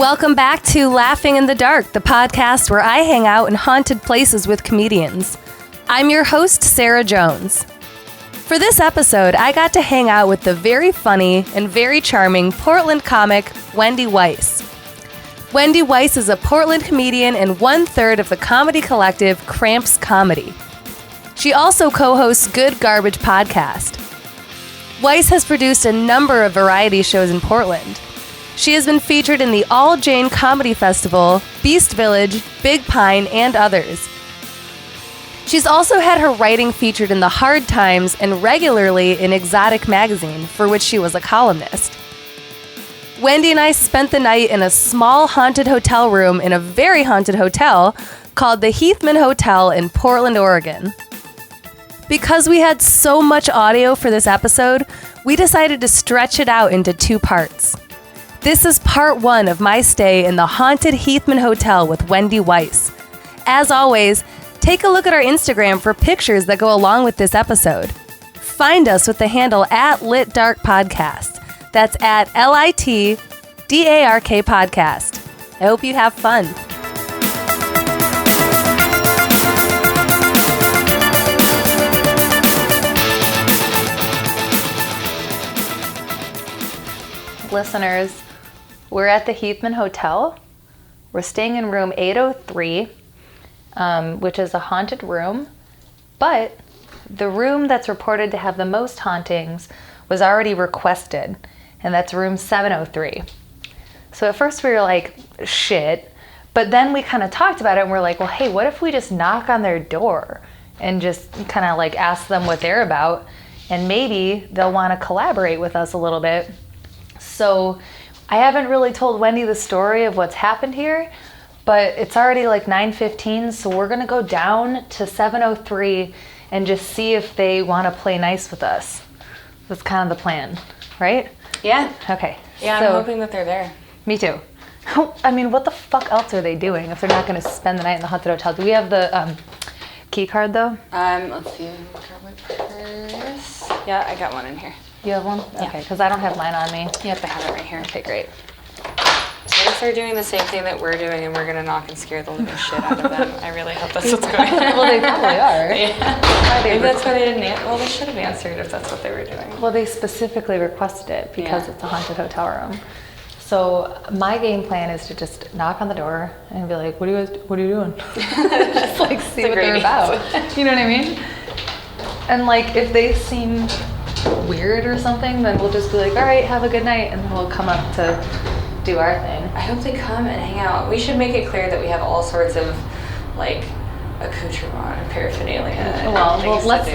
Welcome back to Laughing in the Dark, the podcast where I hang out in haunted places with comedians. I'm your host, Sarah Jones. For this episode, I got to hang out with the very funny and very charming Portland comic, Wendy Weiss. Wendy Weiss is a Portland comedian and one-third of the comedy collective Cramps Comedy. She also co-hosts Good Garbage Podcast. Weiss has produced a number of variety shows in Portland. She has been featured in the All Jane Comedy Festival, Beast Village, Big Pine, and others. She's also had her writing featured in The Hard Times and regularly in Exotic Magazine, for which she was a columnist. Wendy and I spent the night in a small haunted hotel room in a very haunted hotel called the Heathman Hotel in Portland, Oregon. Because we had so much audio for this episode, we decided to stretch it out into two parts. This is part one of my stay in the haunted Heathman Hotel with Wendy Weiss. As always, take a look at our Instagram for pictures that go along with this episode. Find us with the handle @LitDarkPodcast. That's at LITDARK Podcast. I hope you have fun. Listeners, we're at the Heathman Hotel. We're staying in room 803, which is a haunted room, but the room that's reported to have the most hauntings was already requested, and that's room 703. So at first we were like, shit, but then we kind of talked about it and we're like, well, hey, what if we just knock on their door and just kind of like ask them what they're about, and maybe they'll want to collaborate with us a little bit. So I haven't really told Wendy the story of what's happened here, but it's already like 9:15, so we're gonna go down to 703 and just see if they want to play nice with us. That's kind of the plan, right? Yeah. Okay. Yeah, so, I'm hoping that they're there. Me too. I mean, what the fuck else are they doing if they're not gonna spend the night in the haunted hotel? Do we have the key card though? Let's see. Grab my purse. Yeah, I got one in here. You have one? Yeah. Okay, because I don't have mine on me. Yep, I have it right here. Okay, great. What if they're doing the same thing that we're doing and we're gonna knock and scare the living shit out of them? I really hope that's what's going on. Well, they probably are. Yeah. Maybe that's why they didn't answer. Well, they should have answered if that's what they were doing. Well, they specifically requested it because it's a haunted hotel room. So my game plan is to just knock on the door and be like, what are you doing? Just like see what they're about. You know what I mean? And like if they seem weird or something, then we'll just be like, all right, have a good night, and then we'll come up to do our thing. I hope they come and hang out. We should make it clear that we have all sorts of like accoutrement and paraphernalia. Well, let's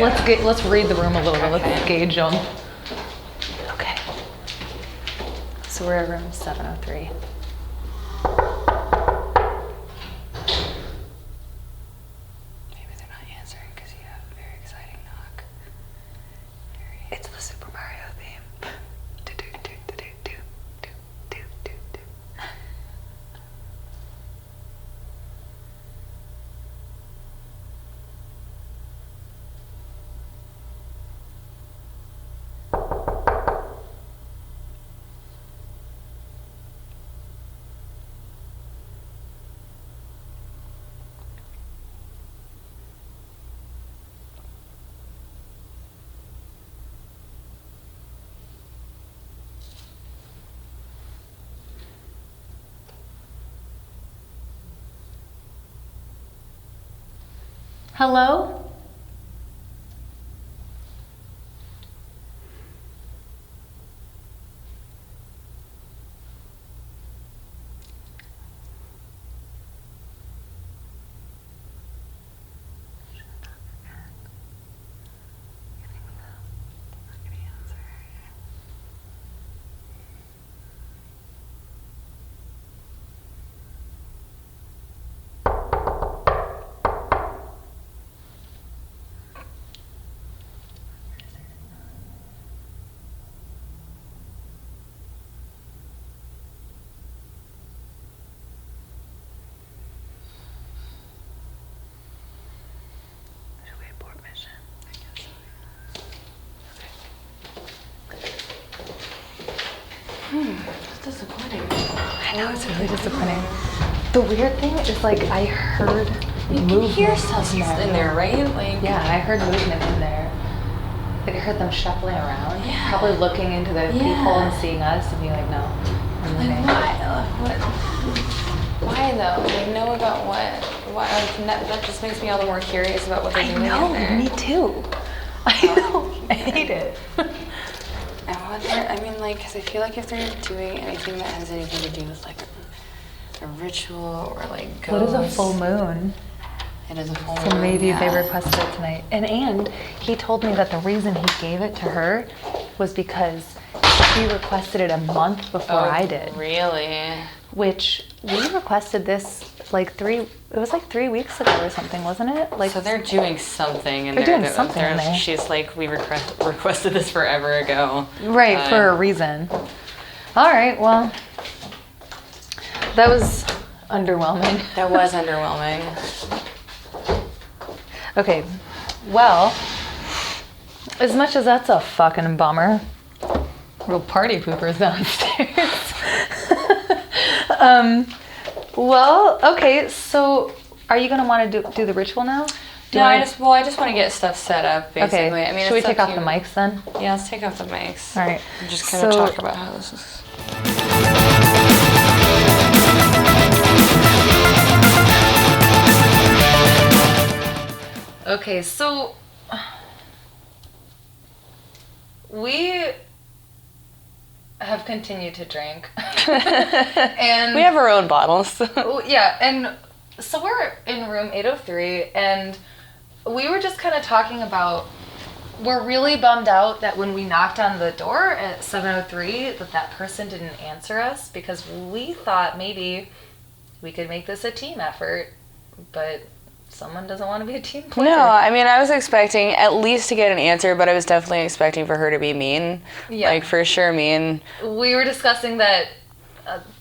read the room a little bit. Let's gauge them. Okay. So we're at room 703. Maybe they're not answering because you have a very exciting knock. It's the Super Mario theme. Hello? That's disappointing. I know, it's really disappointing. The weird thing is, like, I heard movement. You hear stuff in there, right? Like, yeah, I heard movement in there. Like, I heard them shuffling around. Yeah. Probably looking into the peephole and seeing us and being like, no. Like, why? Why though? Like, know about what? Why? Like, that just makes me all the more curious about what they're doing in there. Me too. I know. I hate it. I wonder, I mean, like, because I feel like if they're doing anything that has anything to do with, like, a ritual or, like, ghosts. What is a full moon? It is a full moon. So maybe they requested it tonight. And he told me that the reason he gave it to her was because he requested it a month before I did. Really? Which we requested this like 3 weeks ago or something, wasn't it? Like, so they're doing something in they're there. Doing something in there. She's like, we requested this forever ago. Right, for a reason. All right, well, that was underwhelming. That was underwhelming. Okay, well, as much as that's a fucking bummer, real party poopers downstairs. Well, okay, so are you gonna want to do the ritual now? I just want to get stuff set up, basically. Okay. I mean, should we take off the mics then? Yeah, let's take off the mics. All right. And just kind of talk about how this is. Okay, so we have continued to drink. And we have our own bottles. yeah, and so we're in room 803, and we were just kind of talking about, we're really bummed out that when we knocked on the door at 7:03 that person didn't answer us, because we thought maybe we could make this a team effort, but someone doesn't want to be a team player. No, I mean, I was expecting at least to get an answer, but I was definitely expecting for her to be mean. Yeah. Like, for sure mean. We were discussing that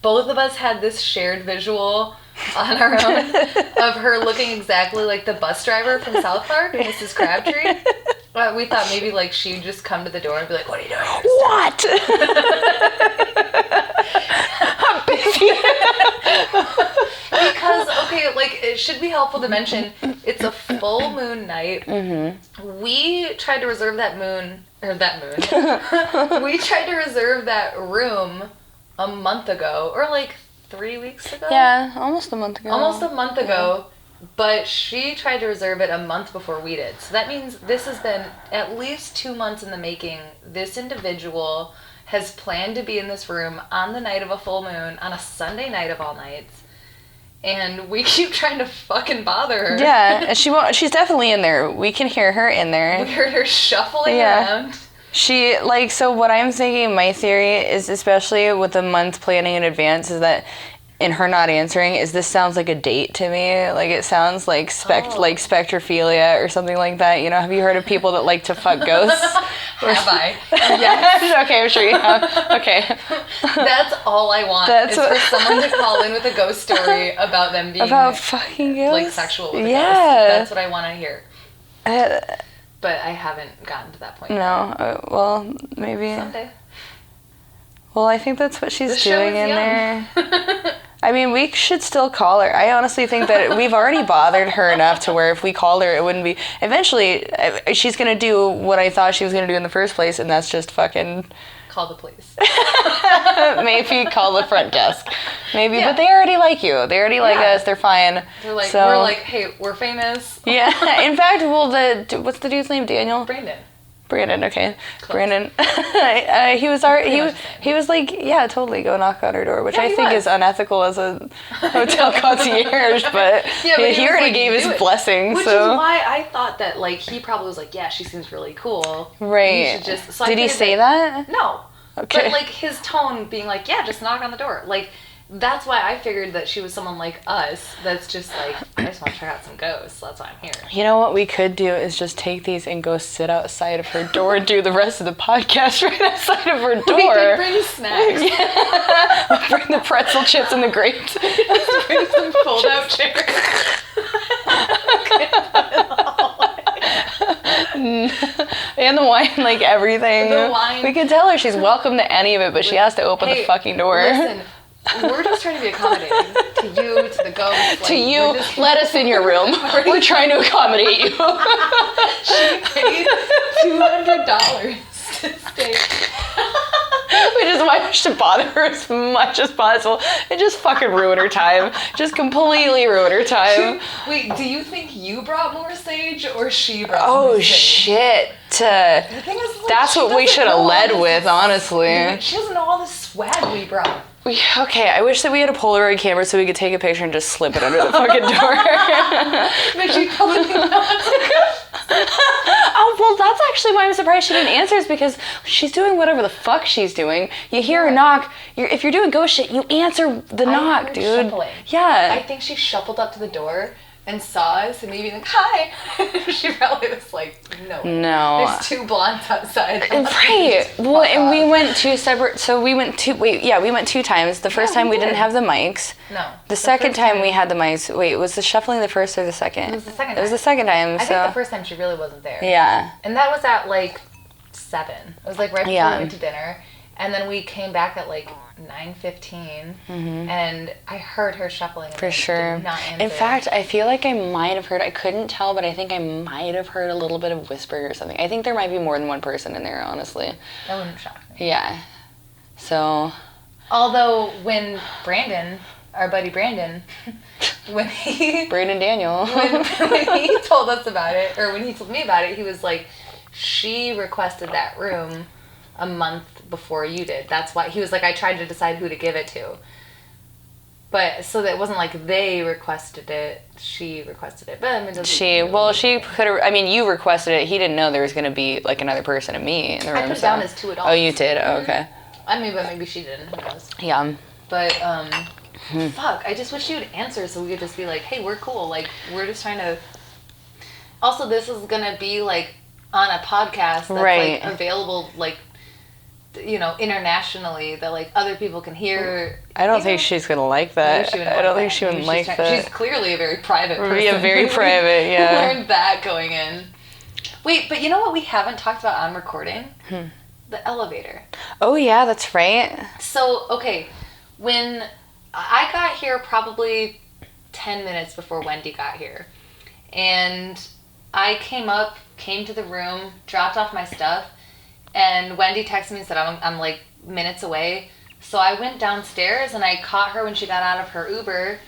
both of us had this shared visual on our own of her looking exactly like the bus driver from South Park, Mrs. Crabtree. We thought maybe, like, she'd just come to the door and be like, what are you doing? What? I'm busy. Because, okay, like, it should be helpful to mention, it's a full moon night. Mm-hmm. We tried to reserve we tried to reserve that room a month ago, or like 3 weeks ago? Yeah, almost a month ago. Yeah. But she tried to reserve it a month before we did. So that means this has been at least 2 months in the making. This individual has planned to be in this room on the night of a full moon, on a Sunday night of all nights. And we keep trying to fucking bother her. Yeah, and she won't. She's definitely in there. We can hear her in there. We heard her shuffling around. She, like, so what I'm thinking, my theory is, especially with a month planning in advance, is that in her not answering, is this sounds like a date to me. Like, it sounds like like spectrophilia or something like that. You know, have you heard of people that like to fuck ghosts? Have I? Yes. Okay, I'm sure you have. Okay. That's all I want. Is for someone to call in with a ghost story about them being about fucking ghosts? Like sexual with a ghost. That's what I want to hear. But I haven't gotten to that point. No. Well, maybe someday. Well, I think that's what she's doing in there. I mean, we should still call her. I honestly think that we've already bothered her enough to where if we called her, it wouldn't be... Eventually, she's going to do what I thought she was going to do in the first place, and that's just fucking... Call the police. Maybe call the front desk. Maybe, yeah. But they already like you. They already like us. They're fine. They're like, we're like, hey, we're famous. Yeah. In fact, well, what's the dude's name? Daniel? Brandon, okay. Close. Brandon. He was like, yeah, totally, go knock on her door, which I think is unethical as a hotel concierge, but, he already gave his blessing. Which is why I thought that, like, he probably was like, yeah, she seems really cool. Right. Did he say that? No. Okay. But, like, his tone being like, yeah, just knock on the door. Like, that's why I figured that she was someone like us that's just like, I just want to check out some ghosts. That's why I'm here. You know what we could do is just take these and go sit outside of her door and do the rest of the podcast right outside of her door. We could bring snacks. Yeah. Bring the pretzel chips and the grapes. Just bring some fold-out chairs. And the wine, like everything. The wine. We could tell her she's welcome to any of it, but she has to open the fucking door. Listen, we're just trying to be accommodating to you, to the ghost. Like, to you, let us in your room. We're trying to accommodate you. She paid $200 to stay. Which is why we should bother her as much as possible and just fucking ruin her time. Just completely ruin her time. Wait, do you think you brought more sage or she brought Oh, more sage? shit. The thing is, like, That's what we should have led with, honestly. She doesn't know all the swag we brought. Okay, I wish that we had a Polaroid camera so we could take a picture and just slip it under the fucking door. But she totally knows. Oh, well, that's actually why I'm surprised she didn't answer, is because she's doing whatever the fuck she's doing. You hear her knock. If you're doing ghost shit, you answer the knock, dude. Shuffling. Yeah. I think she shuffled up to the door and saw us and maybe like, hi. She probably was like, no. There's two blondes outside. Right. Well, and we went two separate, so we went two times. The first time we didn't have the mics. No. The second time we had the mics. Wait, was the shuffling the first or the second? It was the second time. It was the second time, I think the first time she really wasn't there. Yeah. And that was at like 7. It was like right before we went to dinner. And then we came back at like 9:15, and I heard her shuffling. For sure. Did not answer. In fact, I feel like I might have heard, I couldn't tell, but I think I might have heard a little bit of whispering or something. I think there might be more than one person in there, honestly. That wouldn't shock me. Yeah. So. Although when Brandon, our buddy Brandon, Brandon Daniel. when he told us about it, or when he told me about it, he was like, she requested that room a month before you did. That's why he was like, I tried to decide who to give it to. But so that it wasn't like they requested it, she requested it. But I mean, she could have. I mean, you requested it. He didn't know there was going to be like another person and me in the room. I put it down as 2 adults. Oh, you did. Oh, okay. I mean, but maybe she didn't. Who knows? Yeah. But fuck. I just wish you would answer so we could just be like, hey, we're cool. Like, we're just trying to. Also, this is gonna be like on a podcast that's like available, like, you know, internationally, that like other people can hear. I don't think she's gonna like that. I don't think she would like that. She's clearly a very private person. Yeah, very private. Yeah. We learned that going in. Wait, but you know what we haven't talked about on recording? The elevator. Oh yeah, that's right. So okay, when I got here, probably 10 minutes before Wendy got here, and I came to the room, dropped off my stuff. And Wendy texted me and said, I'm like minutes away. So I went downstairs and I caught her when she got out of her Uber.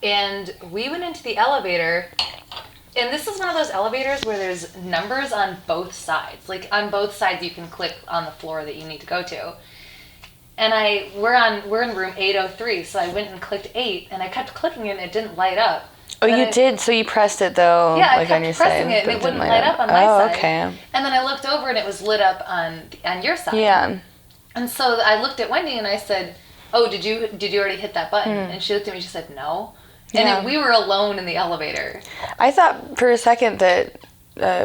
And we went into the elevator. And this is one of those elevators where there's numbers on both sides. Like on both sides you can click on the floor that you need to go to. And we're in room 803. So I went and clicked 8 and I kept clicking it and it didn't light up. Oh, you did? So you pressed it, though, yeah, like I on your kept side. pressing it, and it wouldn't light up on my side. Oh, okay. And then I looked over, and it was lit up on your side. Yeah. And so I looked at Wendy, and I said, oh, did you already hit that button? And she looked at me, and she said, no. And we were alone in the elevator. I thought for a second that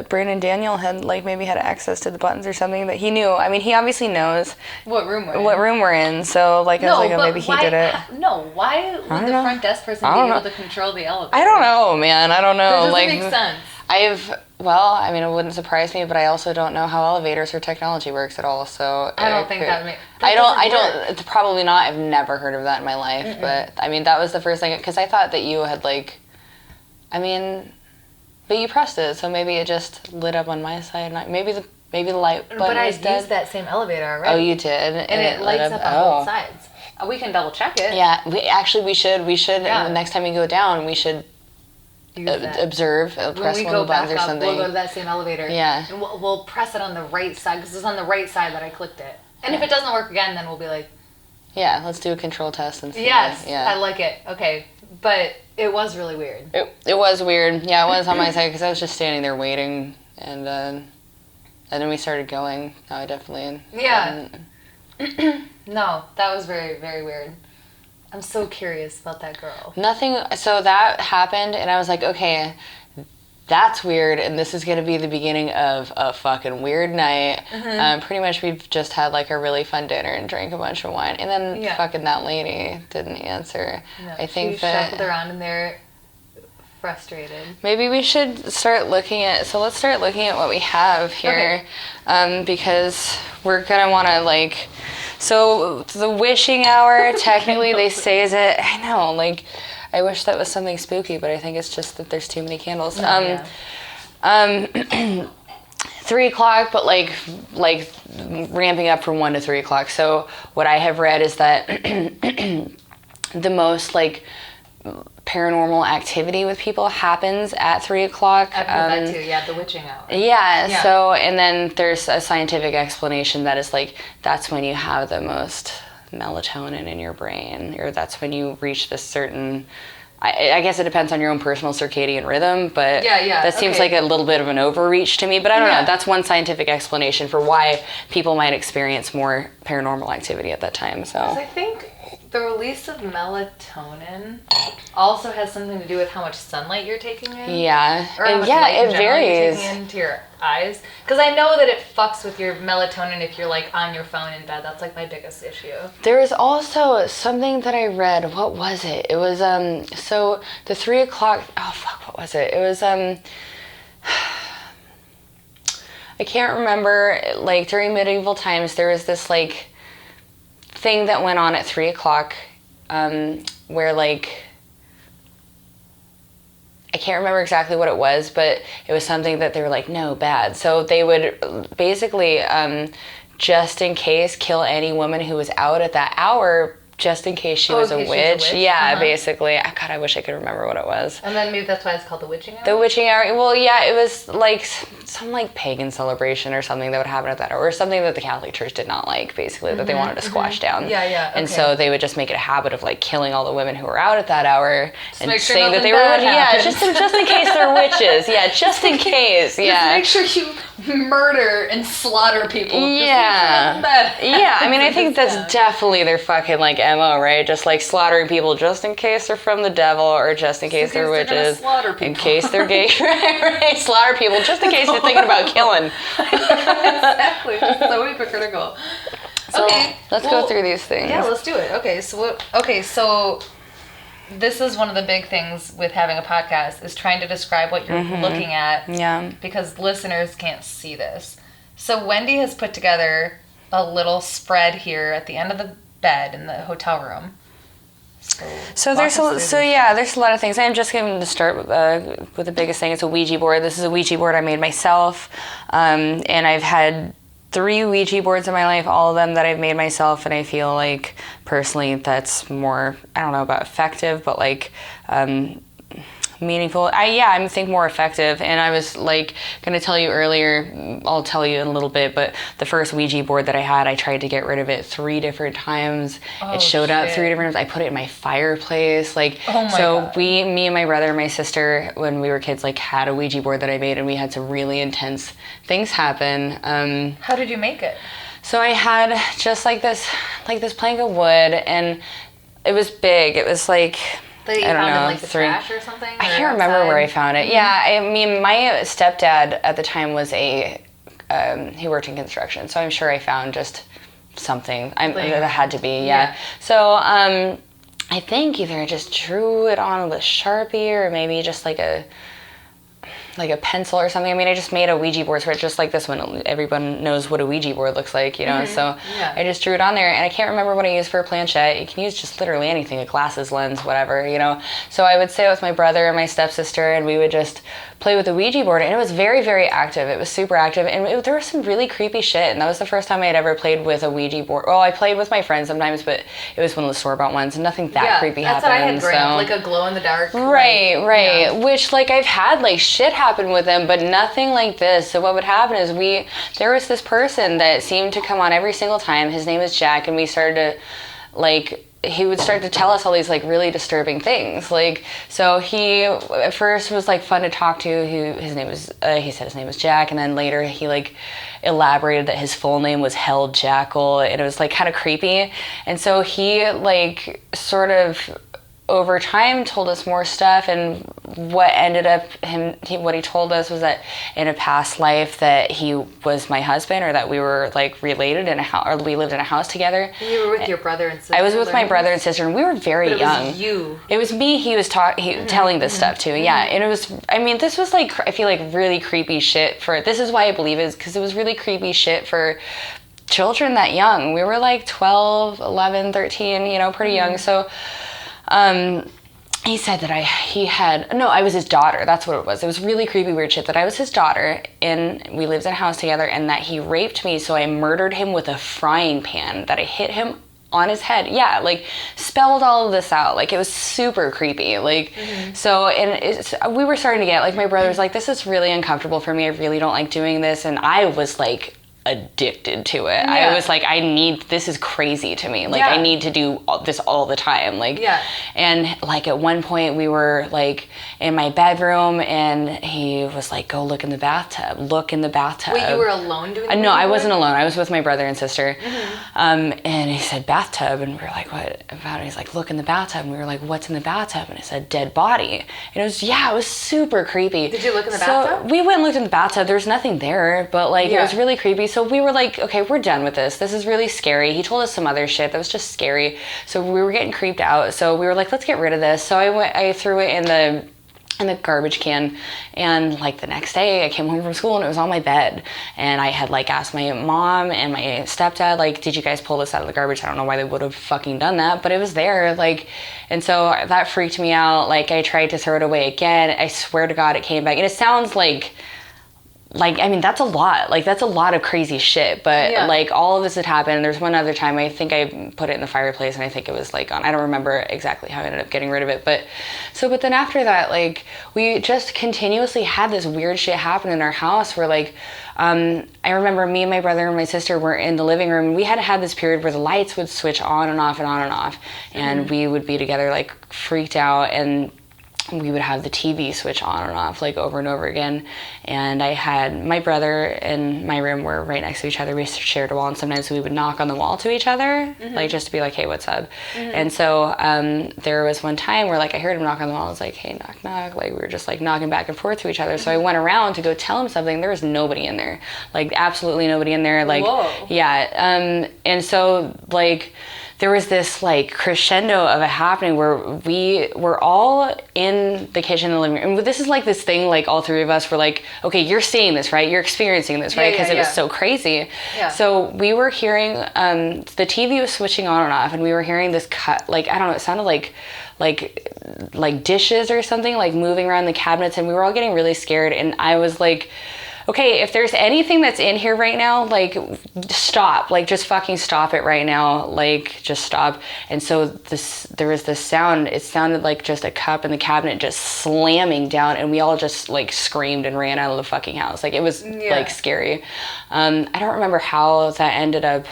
Brandon Daniel had, like, maybe had access to the buttons or something, that he knew. I mean, he obviously knows what room we're in. So, like, I was like, oh, maybe he did it. No, why would the front desk person be able to control the elevator? I don't know, man. I don't know. That doesn't make sense. I mean, it wouldn't surprise me, but I also don't know how elevators or technology works at all. So I don't think that makes. I don't. It's probably not. I've never heard of that in my life. But I mean, that was the first thing, because I thought that you had, like, I mean. But you pressed it, so maybe it just lit up on my side. Maybe the light button but was dead. But I used that same elevator already. Oh, you did? And it lights up on both sides. We can double check it. Yeah, we should. Yeah. Next time we go down, we should observe, press one of the buttons or something. We'll go to that same elevator. Yeah. And we'll press it on the right side, because it's on the right side that I clicked it. And if it doesn't work again, then we'll be like... Yeah, let's do a control test and see. Yes, yeah. I like it. Okay, but it was really weird. It was weird. Yeah, it was on my side, because I was just standing there waiting, and then we started going. No, I definitely... Yeah. No, that was very, very weird. I'm so curious about that girl. So that happened, and I was like, okay, that's weird, and this is going to be the beginning of a fucking weird night. Pretty much we've just had, like, a really fun dinner and drank a bunch of wine, and then fucking that lady didn't answer. No, I think she shuffled around in there frustrated. Maybe we should start looking at, let's start looking at what we have here. Okay. Because we're going to want to, like, so the wishing hour, technically they say is it, I know, like, I wish that was something spooky, but I think it's just that there's too many candles. 3 o'clock, but like ramping up from 1 to 3 o'clock. So what I have read is that the most like paranormal activity with people happens at 3 o'clock. I've heard that too. Yeah, the witching hour. Yeah. So and then there's a scientific explanation that is like that's when you have the most melatonin in your brain, or that's when you reach this certain. I guess it depends on your own personal circadian rhythm, but that seems like a little bit of an overreach to me. But I don't know. That's one scientific explanation for why people might experience more paranormal activity at that time. So I think the release of melatonin also has something to do with how much sunlight you're taking in. Yeah, or how much light in general you're taking into your eyes. Because I know that it fucks with your melatonin if you're like on your phone in bed. That's like my biggest issue. There was also something that I read. What was it? It was so the 3 o'clock. Oh fuck! What was it? It was I can't remember. Like during medieval times, there was this like thing that went on at 3 o'clock, where like. I can't remember exactly what it was, but it was something that they were like, no, bad. So they would basically, just in case, kill any woman who was out at that hour, just in case she was a witch. Yeah, basically. God, I wish I could remember what it was. And then maybe that's why it's called the witching hour? The witching hour. Well, yeah, it was like some like pagan celebration or something that would happen at that hour, or something that the Catholic Church did not like, basically, that they wanted to squash down. Yeah. And so they would just make it a habit of like killing all the women who were out at that hour and saying that they were witches. Yeah, just in case they're witches. Yeah, just in case. Yeah. Just make sure you murder and slaughter people. Yeah. Yeah, I mean, I think that's definitely their fucking like MO, right? Just like slaughtering people just in case they're from the devil, or just in case they're witches, in case they're gay. right? Slaughter people just in case you're thinking about killing. Exactly, just so hypocritical. So let's go through these things. Yeah, let's do it. So this is one of the big things with having a podcast, is trying to describe what you're looking at. Yeah. Because listeners can't see this. So Wendy has put together a little spread here at the end of the bed in the hotel room. So there's a lot of things. I'm just going to start with the biggest thing. It's a Ouija board. This is a Ouija board I made myself, and I've had 3 Ouija boards in my life, all of them that I've made myself, and I feel like personally that's more, I don't know about effective, but like meaningful. I think more effective. And I was like going to tell you earlier, I'll tell you in a little bit, but the first Ouija board that I had, I tried to get rid of it 3 different times. It showed up 3 different times. I put it in my fireplace. Like, God. Me and my brother and my sister, when we were kids, like had a Ouija board that I made, and we had some really intense things happen. How did you make it? So I had just like this plank of wood, and it was big. It was like, I don't know, in like the trash or something? I can't remember where I found it. Yeah, I mean, my stepdad at the time was he worked in construction, so I'm sure I found just something. That had to be, yeah. So I think either I just drew it on with Sharpie, or maybe just like a pencil or something. I mean, I just made a Ouija board, so it's just like this one. Everyone knows what a Ouija board looks like, you know? So I just drew it on there, and I can't remember what I used for a planchette. You can use just literally anything, a glasses, lens, whatever, you know? So I would sit with my brother and my stepsister, and we would just play with the Ouija board, and it was very, very active. It was super active, and there was some really creepy shit, and that was the first time I had ever played with a Ouija board. Well, I played with my friends sometimes, but it was one of the store-bought ones, and nothing that creepy happened. That's what I had growing up, like a glow-in-the-dark. Right. Yeah. Which, like, I've had, like, shit happen with them, but nothing like this. So what would happen is there was this person that seemed to come on every single time. His name is Jack, and we started to, like, he would start to tell us all these like really disturbing things. Like, so he at first was like fun to talk to. He said his name was Jack, and then later he like elaborated that his full name was Hell Jackal, and it was like kind of creepy. And so he like sort of over time told us more stuff, and what ended up what he told us was that in a past life that he was my husband, or that we were like related in a house, or we lived in a house together. You were with your brother and sister? I was with my brother and sister, and we were very young. It was me he was telling this stuff to. Yeah. And it was, I mean, this was like, I feel like really creepy shit this is why I believe it, is because it was really creepy shit for children that young. We were like 12, 11, 13, you know, pretty young. So, he said that I was his daughter. That's what it was. It was really creepy, weird shit, that I was his daughter, and we lived in a house together, and that he raped me, so I murdered him with a frying pan, that I hit him on his head. Yeah, like, spelled all of this out. Like, it was super creepy. Like, so, and we were starting to get, like, my brother was like, this is really uncomfortable for me. I really don't like doing this. And I was, like, addicted to it. I was like, this is crazy to me. Like, I need to do this all the time. Like, and like at one point we were like in my bedroom, and he was like, go look in the bathtub. Wait, you were alone doing it? No, I wasn't alone. I was with my brother and sister. And he said, bathtub. And we were like, what about it? He's like, look in the bathtub. And we were like, what's in the bathtub? And it said, dead body. And it was super creepy. Did you look in the bathtub? We went and looked in the bathtub. There was nothing there, but like, it was really creepy. So we were like, okay, we're done with this. This is really scary. He told us some other shit that was just scary. So we were getting creeped out. So we were like, let's get rid of this. So I threw it in the garbage can, and like the next day I came home from school and it was on my bed, and I had like asked my mom and my stepdad, like, did you guys pull this out of the garbage? I don't know why they would have fucking done that, but it was there. Like, and so that freaked me out. Like, I tried to throw it away again. I swear to God it came back, and it sounds like, I mean, that's a lot. Like, that's a lot of crazy shit. But, like, all of this had happened. There's one other time, I think I put it in the fireplace, and I think it was, like, I don't remember exactly how I ended up getting rid of it. But then after that, like, we just continuously had this weird shit happen in our house where, like, I remember me and my brother and my sister were in the living room. We had this period where the lights would switch on and off and on and off. And we would be together, like, freaked out, and we would have the TV switch on and off, like, over and over again. And I had my brother and my room were right next to each other. We shared a wall, and sometimes we would knock on the wall to each other, like, just to be like, hey, what's up? And so there was one time where, like, I heard him knock on the wall. I was like, hey, knock, knock. Like, we were just, like, knocking back and forth to each other. So I went around to go tell him something. There was nobody in there. Like, absolutely nobody in there. Like, whoa. Yeah. And so, like, there was this, like, crescendo of it happening where we were all in the kitchen and the living room. And this is, like, this thing, like, all three of us were like, okay, you're seeing this, right? You're experiencing this, right? Because it was so crazy. Yeah. So we were hearing, the TV was switching on and off, and we were hearing this cut, like, I don't know, it sounded like dishes or something, like, moving around the cabinets, and we were all getting really scared. And I was like, okay, if there's anything that's in here right now, like, stop. Like, just fucking stop it right now. Like, just stop. And so there was this sound. It sounded like just a cup in the cabinet just slamming down, and we all just, like, screamed and ran out of the fucking house. Like, it was, like, scary. I don't remember how that ended up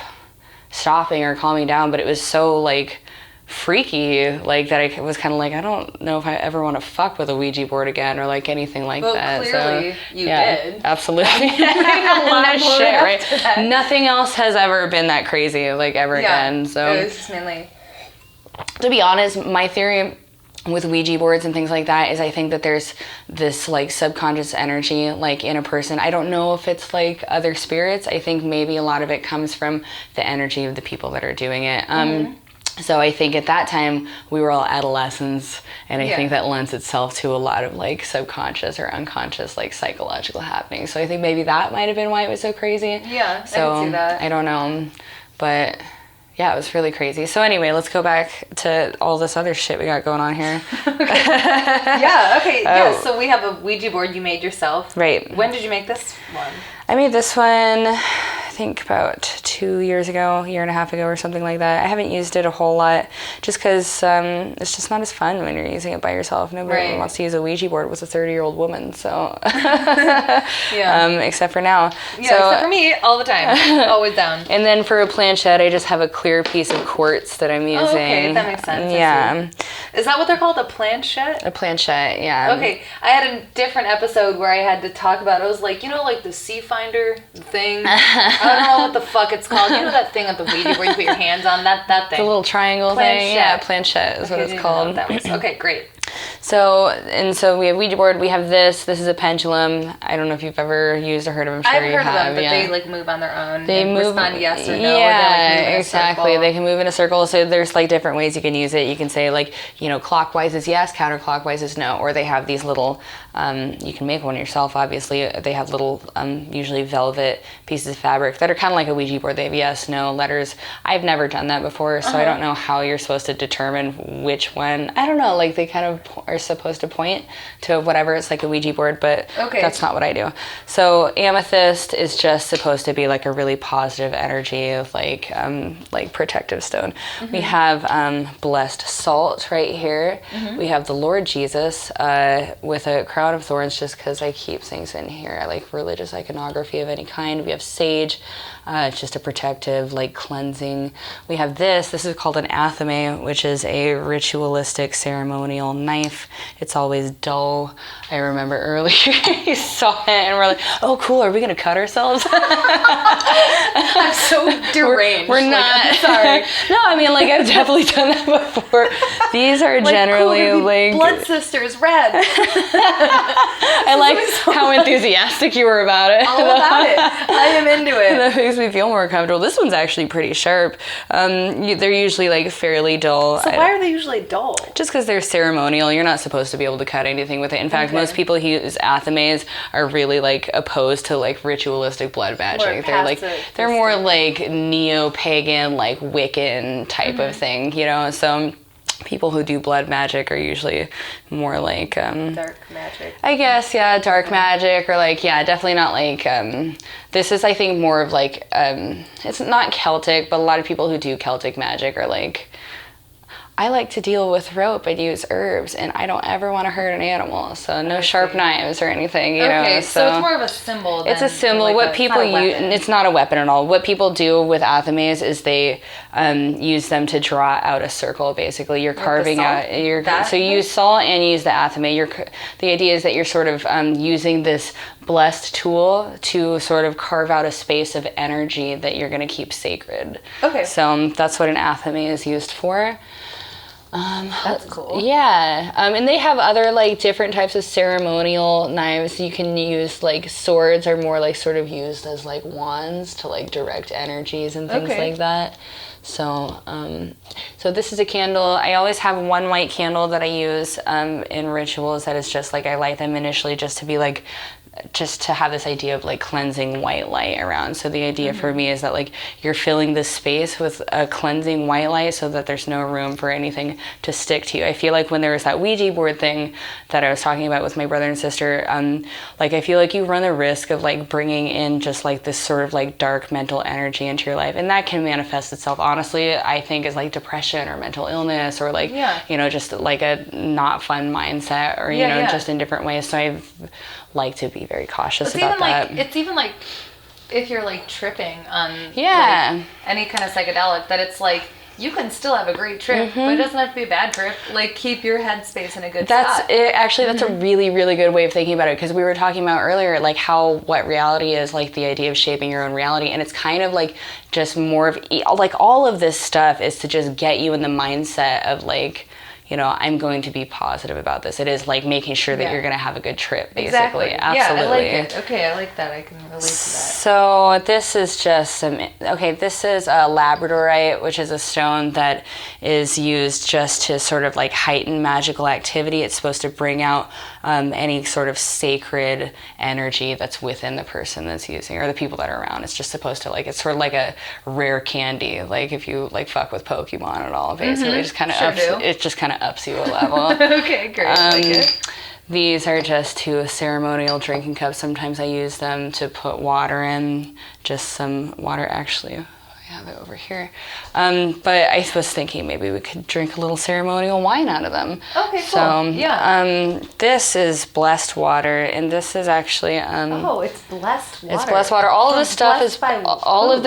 stopping or calming down, but it was so, like, freaky, like, that I was kind of like, I don't know if I ever want to fuck with a Ouija board again, or like anything like that. Clearly so, you did. Absolutely. No shit, right? Nothing else has ever been that crazy, like, ever again. So it was just mainly, to be honest, my theory with Ouija boards and things like that is I think that there's this, like, subconscious energy, like, in a person. I don't know if it's like other spirits. I think maybe a lot of it comes from the energy of the people that are doing it. So I think at that time we were all adolescents, and I think that lends itself to a lot of, like, subconscious or unconscious, like, psychological happenings. So I think maybe that might have been why it was so crazy. Yeah, so I can see that. I don't know, but yeah, it was really crazy. So anyway, let's go back to all this other shit we got going on here. So we have a Ouija board you made yourself. Right. When did you make this one? I made this one, I think, about 2 years ago, a year and a half ago or something like that. I haven't used it a whole lot just because it's just not as fun when you're using it by yourself. Nobody wants to use a Ouija board with a 30-year-old woman, so. Except for now. Yeah, so, except for me, all the time. Always down. And then for a planchette, I just have a clear piece of quartz that I'm using. Oh, okay, that makes sense. Yeah. Is that what they're called, a planchette? A planchette, yeah. Okay, I had a different episode where I had to talk about, it was like, you know, like the sea finder thing? I don't know what the fuck it's called. You know that thing at the Ouija where you put your hands on? That thing. The little triangle thing? Yeah, planchette is what it's called. That was. Okay, great. So we have Ouija board. We have this. This is a pendulum. I don't know if you've ever used or heard of them. I've heard of them, but they like move on their own. They and move, respond yes or no. Yeah, or exactly. They can move in a circle. So there's like different ways you can use it. You can say like, you know, clockwise is yes, counterclockwise is no. Or they have these little, you can make one yourself, obviously. They have little, usually velvet pieces of fabric that are kind of like a Ouija board. They have yes, no letters. I've never done that before, so I don't know how you're supposed to determine which one. I don't know, like they kind of are supposed to point to whatever. It's like a Ouija board, but that's not what I do. So amethyst is just supposed to be like a really positive energy, like protective stone. We have blessed salt right here. We have the Lord Jesus with a crown of thorns, just because I keep things in here. I like religious iconography of any kind. We have sage. It's just a protective, like cleansing. We have this is called an athame, which is a ritualistic ceremonial knife. It's always dull. I remember earlier you saw it and we're like, oh cool, are we gonna cut ourselves? I'm so deranged. We're not. Like, sorry. No, I mean like I've definitely done that before. These are like, generally cool, like blood sisters, red. I like how enthusiastic you were about it. All about it. I am into it. That makes me feel more comfortable. This one's actually pretty sharp. They're usually like fairly dull. So why are they usually dull? Just because they're ceremonial. You're not supposed to be able to cut anything with it. In fact, most people who use athames are really like opposed to like ritualistic blood magic. They're more like neo-pagan, like Wiccan type of thing, you know? So people who do blood magic are usually more like dark magic, I guess. Dark magic, or like definitely not like this is, I think, more of like it's not Celtic, but a lot of people who do Celtic magic are like, I like to deal with rope and use herbs, and I don't ever want to hurt an animal, so no sharp knives or anything, you know. So it's more of a symbol. It's a symbol. Like what people use, it's not a weapon at all. What people do with athames is they use them to draw out a circle. Basically, you're carving out. So you use salt and you use the athame. The idea is that you're sort of using this blessed tool to sort of carve out a space of energy that you're going to keep sacred. Okay. So that's what an athame is used for. That's cool. Yeah. And they have other like different types of ceremonial knives. You can use like swords are more like sort of used as like wands to like direct energies and things like that. So, so this is a candle. I always have one white candle that I use in rituals that is just like, I light them initially just to be like, just to have this idea of like cleansing white light around. So the idea for me is that like you're filling this space with a cleansing white light so that there's no room for anything to stick to you. I feel like when there was that Ouija board thing that I was talking about with my brother and sister, like I feel like you run the risk of like bringing in just like this sort of like dark mental energy into your life, and that can manifest itself, honestly, I think, as like depression or mental illness or like you know, just like a not fun mindset or you know, just in different ways. So I've like to be very cautious about that. It's even like if you're like tripping on like any kind of psychedelic, that it's like you can still have a great trip, but it doesn't have to be a bad trip. Like keep your headspace in a good spot. Actually, that's a really, really good way of thinking about it, because we were talking about earlier like what reality is, like the idea of shaping your own reality, and it's kind of like just more of like all of this stuff is to just get you in the mindset of like, you know, I'm going to be positive about this. It is like making sure that you're going to have a good trip, basically. Exactly. Absolutely. Yeah, I like it. Okay, I like that. I can relate to that. So this is just this is a labradorite, which is a stone that is used just to sort of like heighten magical activity. It's supposed to bring out any sort of sacred energy that's within the person that's using, or the people that are around. It's just supposed to like, it's sort of like a rare candy. Like if you like fuck with Pokemon at all, basically. It just kind of ups you a level. Okay, great. I like it. These are just two ceremonial drinking cups. Sometimes I use them to put water in, just some water. Actually, I have it over here. But I was thinking maybe we could drink a little ceremonial wine out of them. Okay, cool. So, this is blessed water, and this is actually it's blessed water. It's blessed water. All of this stuff is blessed. All of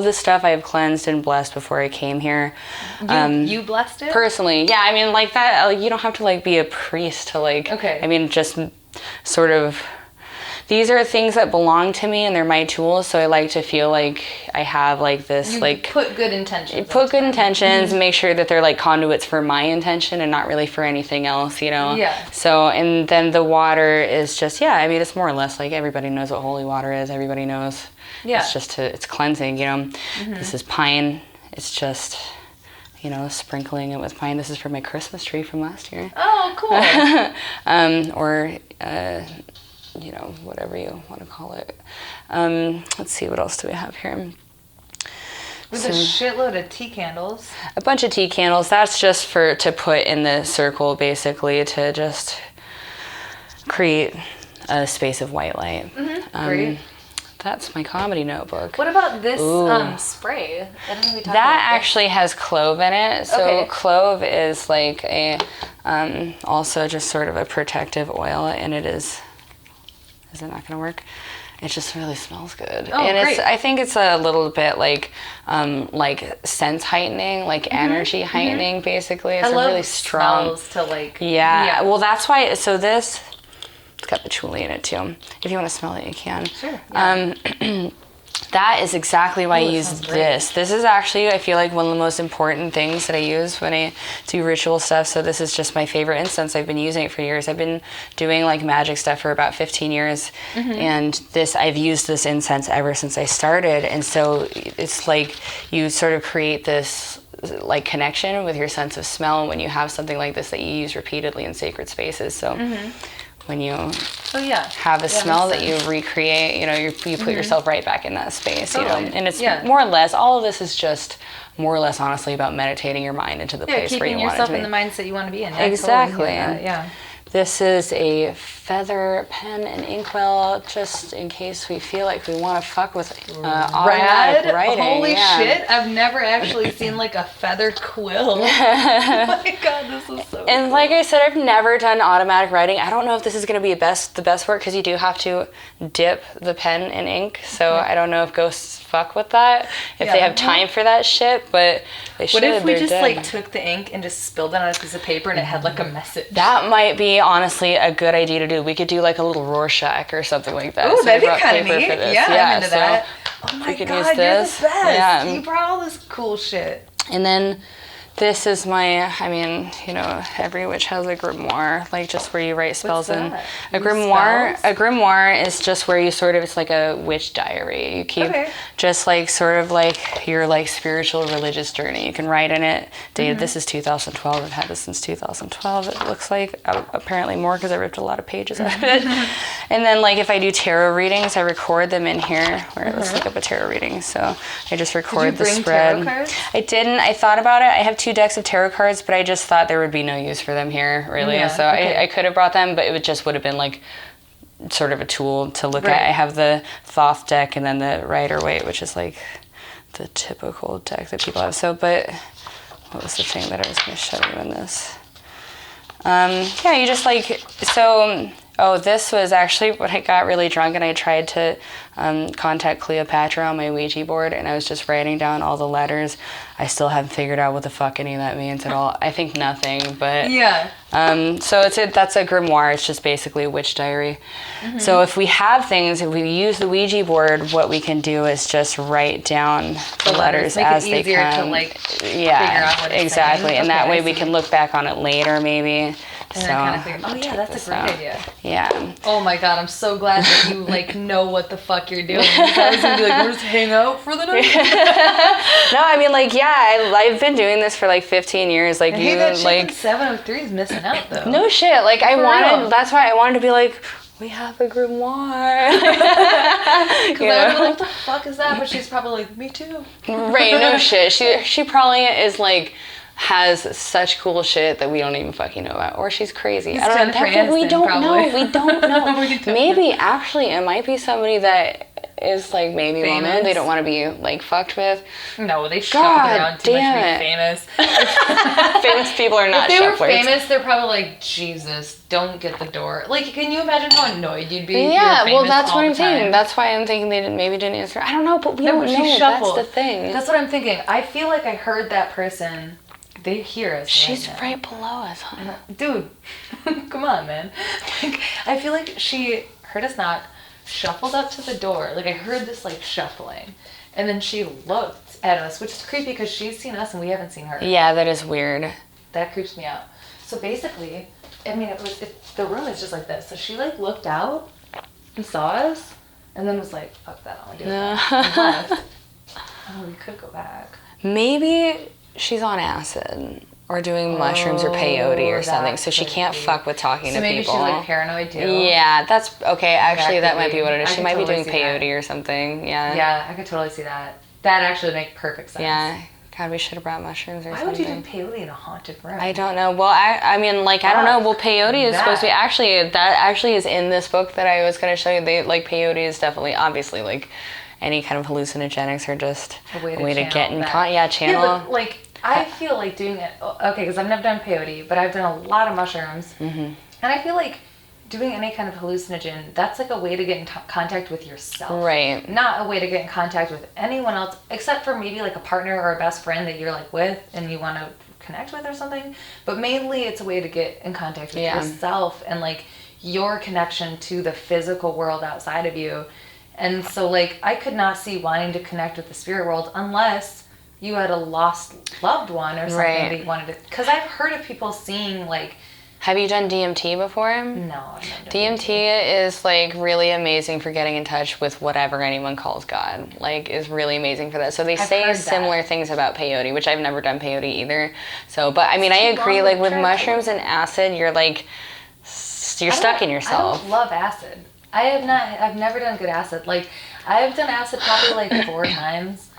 this stuff I have cleansed and blessed before I came here. You blessed it? Personally, yeah. I mean, like that. You don't have to like be a priest to like. Okay. I mean, just sort of these are things that belong to me and they're my tools, so I like to feel like I have like this, you like put good intentions. Make sure that they're like conduits for my intention and not really for anything else, you know. Yeah. So, and then the water is just, I mean, it's more or less like everybody knows what holy water is. Everybody knows. Yeah. It's just it's cleansing, you know. This is pine. It's just, you know, sprinkling it with pine. This is from my Christmas tree from last year. Oh, cool. You know, whatever you want to call it. Let's see, what else do we have here? With a shitload of tea candles. A bunch of tea candles. That's just to put in the circle, basically, to just create a space of white light. Great. That's my comedy notebook. What about this spray? That actually has clove in it. So clove is like a also just sort of a protective oil, and it is it not going to work? It just really smells good. Oh, and great. I think it's a little bit like sense heightening, like energy heightening, basically. It's a really strong smells to like Well, that's why. So this, it's got patchouli in it too. If you want to smell it, you can. Sure. Yeah. That is exactly why I use this. This is actually, I feel like, one of the most important things that I use when I do ritual stuff. So this is just my favorite incense. I've been using it for years. I've been doing like magic stuff for about 15 years. And I've used this incense ever since I started. And so it's like you sort of create this like connection with your sense of smell when you have something like this that you use repeatedly in sacred spaces. So when you have a smell that you recreate, you know, you put yourself right back in that space, you know, and it's more or less, all of this is just more or less honestly about meditating your mind into the place where you want it to be. Keeping yourself in the mindset you want to be in. Exactly. Yeah. This is a feather pen and inkwell, just in case we feel like we want to fuck with automatic writing. Holy shit! I've never actually seen like a feather quill. Oh my god, this is so. And like I said, I've never done automatic writing. I don't know if this is going to be the best work, because you do have to dip the pen in ink. So I don't know if ghosts fuck with that, if they have time for that shit, but they should. What if we just like took the ink and just spilled it on a piece of paper and it had like a message? That might be honestly a good idea to do. We could do like a little Rorschach or something like that. Oh, that'd be kind of neat. Yeah, I'm into that. Oh my god, you're the best. Yeah. You brought all this cool shit. And then this is I mean, you know, every witch has a grimoire, like just where you write spells in. A grimoire is just where you sort of, it's like a witch diary. You keep just like sort of like your like spiritual religious journey. You can write in it. Dated, this is 2012. I've had this since 2012. It looks like, apparently more because I ripped a lot of pages out of it. And then like if I do tarot readings, I record them in here. Let's look up a tarot reading. So I just record the spread. Tarot cards? I didn't. I thought about it. I have 2 decks of tarot cards, but I just thought there would be no use for them here, really. I could have brought them, but it would have been like sort of a tool to look at. I have the Thoth deck and then the Rider-Waite, which is like the typical deck that people have. So, but what was the thing that I was going to show you in this? You just like, so... Oh, this was actually when I got really drunk and I tried to contact Cleopatra on my Ouija board, and I was just writing down all the letters. I still haven't figured out what the fuck any of that means at all. I think nothing, but... Yeah. So that's a grimoire. It's just basically a witch diary. So if we have things, if we use the Ouija board, what we can do is just write down the letters as they come. Make it easier to like figure out what it's saying. And that way we can look back on it later, maybe. And so, kind of figure, that's a great idea. Yeah. Oh my god, I'm so glad that you like know what the fuck you're doing. I was gonna be like, we'll just hang out for the night. No, I mean like I've been doing this for like 15 years. Like you that like 703 is missing out though. No shit. Like that's why I wanted to be like, we have a grimoire. Because I would be like, what the fuck is that? But she's probably like, me too. Right, no shit. She probably is like, has such cool shit that we don't even fucking know about. Or she's crazy. I don't know. We don't know. We don't know. Maybe actually it might be somebody that is like maybe famous. Woman. They don't want to be like fucked with. No, they shop around too much to be famous. Famous people are not If they shufflers. were famous, they're probably like, Jesus, don't get the door. Like, can you imagine how annoyed you'd be? Yeah, well, that's what I'm thinking. That's why I'm thinking they maybe didn't answer. I don't know, but we don't know. That's the thing. That's what I'm thinking. I feel like I heard that person. They hear us. She's right below us, huh? Dude, come on, man. Like, I feel like she heard us not. shuffled up to the door. Like, I heard this, like, shuffling. And then she looked at us, which is creepy because she's seen us and we haven't seen her. Yeah, that is weird. That creeps me out. So basically, I mean, the room is just like this. So she, like, looked out and saw us and then was like, fuck that, I want to do that. And left. Oh, we could go back. Maybe she's on acid or doing mushrooms or peyote or something, so she can't fuck with talking to people. So maybe she's, like, paranoid, too? Yeah, that's... Okay, actually, that might be what it is. She might be doing peyote or something, yeah. Yeah, I could totally see that. That actually would make perfect sense. Yeah. God, we should have brought mushrooms or something. Why would you do peyote in a haunted room? I don't know. Well, I mean, like, I don't know. Well, peyote is supposed to be... Actually, that actually is in this book that I was going to show you. Peyote is definitely, obviously, like, any kind of hallucinogenics are just a way to get in... channel. Yeah, but, like... I feel like doing it, okay, because I've never done peyote, but I've done a lot of mushrooms. Mm-hmm. And I feel like doing any kind of hallucinogen, that's like a way to get in contact with yourself. Right. Not a way to get in contact with anyone else, except for maybe like a partner or a best friend that you're like with and you want to connect with or something. But mainly it's a way to get in contact with yourself and like your connection to the physical world outside of you. And so like I could not see wanting to connect with the spirit world unless you had a lost loved one or something that you wanted to... Because I've heard of people seeing, like... Have you done DMT before? No, I've never done DMT is, like, really amazing for getting in touch with whatever anyone calls God. Like, is really amazing for that. So they say similar things about peyote, which I've never done peyote either. So, but, I mean, I agree, like, with mushrooms and acid, you're, like... You're stuck in yourself. I don't love acid. I've never done good acid. Like, I've done acid probably, like, 4 times.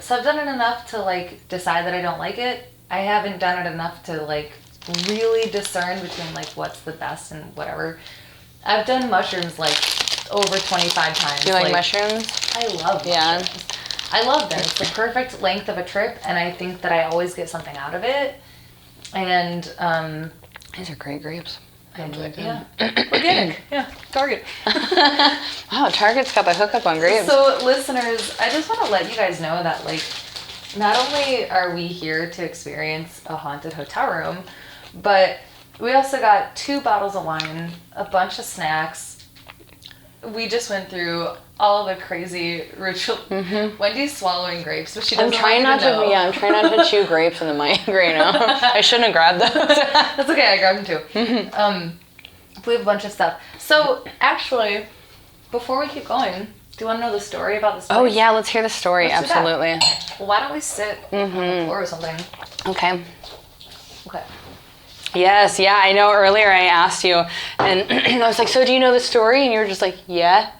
So I've done it enough to, like, decide that I don't like it. I haven't done it enough to, like, really discern between, like, what's the best and whatever. I've done mushrooms, like, over 25 times. Do you like mushrooms? I love mushrooms. I love them. It's the perfect length of a trip, and I think that I always get something out of it. And, these are great grapes. Yeah. Organic. Yeah. Target. Wow, Target's got the hookup on grapes. So, listeners, I just want to let you guys know that, like, not only are we here to experience a haunted hotel room, but we also got 2 bottles of wine, a bunch of snacks. We just went through all the crazy ritual. Mm-hmm. Wendy's swallowing grapes, but she doesn't want you to know. I'm trying not to chew grapes in the mic right now. I shouldn't have grabbed those. That's okay, I grabbed them too. Mm-hmm. We have a bunch of stuff. So, actually, before we keep going, do you want to know the story about this place? Oh, yeah, let's hear the story. Absolutely. Well, why don't we sit on the floor or something? Okay. Okay. Yes, yeah, I know earlier I asked you, and I was like, so do you know the story? And you were just like, yeah.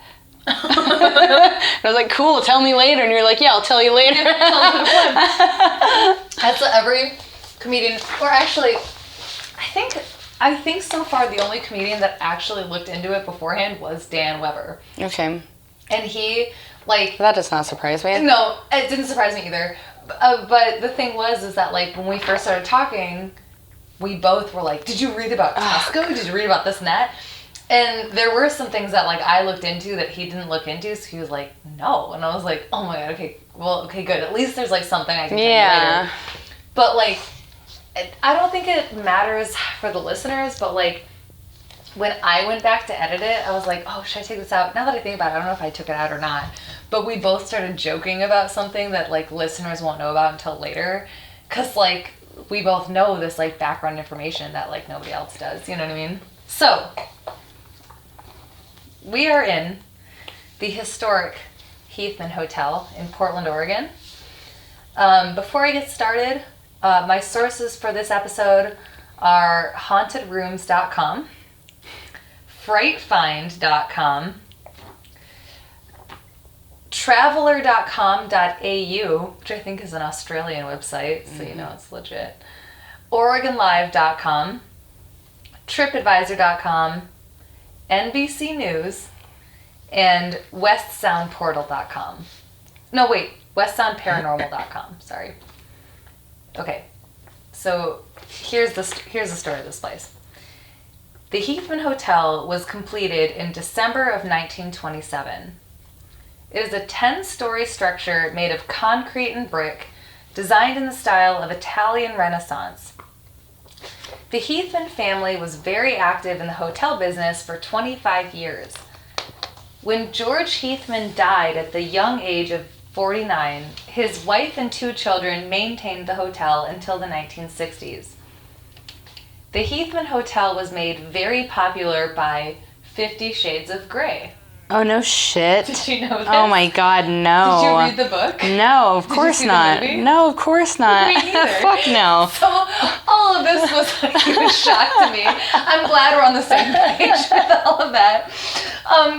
And I was like, cool, tell me later. And you're like, yeah, I'll tell you later. That's what every comedian, or actually, I think so far the only comedian that actually looked into it beforehand was Dan Weber. Okay. And he, like... That does not surprise me. No, it didn't surprise me either. But the thing is that, like, when we first started talking, we both were like, did you read about Costco? Did you read about this and that? And there were some things that, like, I looked into that he didn't look into, so he was like, no. And I was like, oh my god, okay, good. At least there's, like, something I can tell you later. But, like, I don't think it matters for the listeners, but, like, when I went back to edit it, I was like, oh, should I take this out? Now that I think about it, I don't know if I took it out or not. But we both started joking about something that, like, listeners won't know about until later. Because, like, we both know this, like, background information that, like, nobody else does. You know what I mean? So... we are in the historic Heathman Hotel in Portland, Oregon. Before I get started, my sources for this episode are hauntedrooms.com, frightfind.com, traveler.com.au, which I think is an Australian website, so you know it's legit, oregonlive.com, tripadvisor.com, NBC News, and westsoundportal.com. No, wait, westsoundparanormal.com. Sorry. Okay, so here's the story of this place. The Heathman Hotel was completed in December of 1927. It is a 10-story structure made of concrete and brick, designed in the style of Italian Renaissance. The Heathman family was very active in the hotel business for 25 years. When George Heathman died at the young age of 49, his wife and 2 children maintained the hotel until the 1960s. The Heathman Hotel was made very popular by 50 Shades of Grey. Oh, no shit. Did you know this? Oh my God, no. Did you read the book? No, of course not. No, of course not. Me neither. Fuck no. So all of this was a huge shock to me. I'm glad we're on the same page with all of that.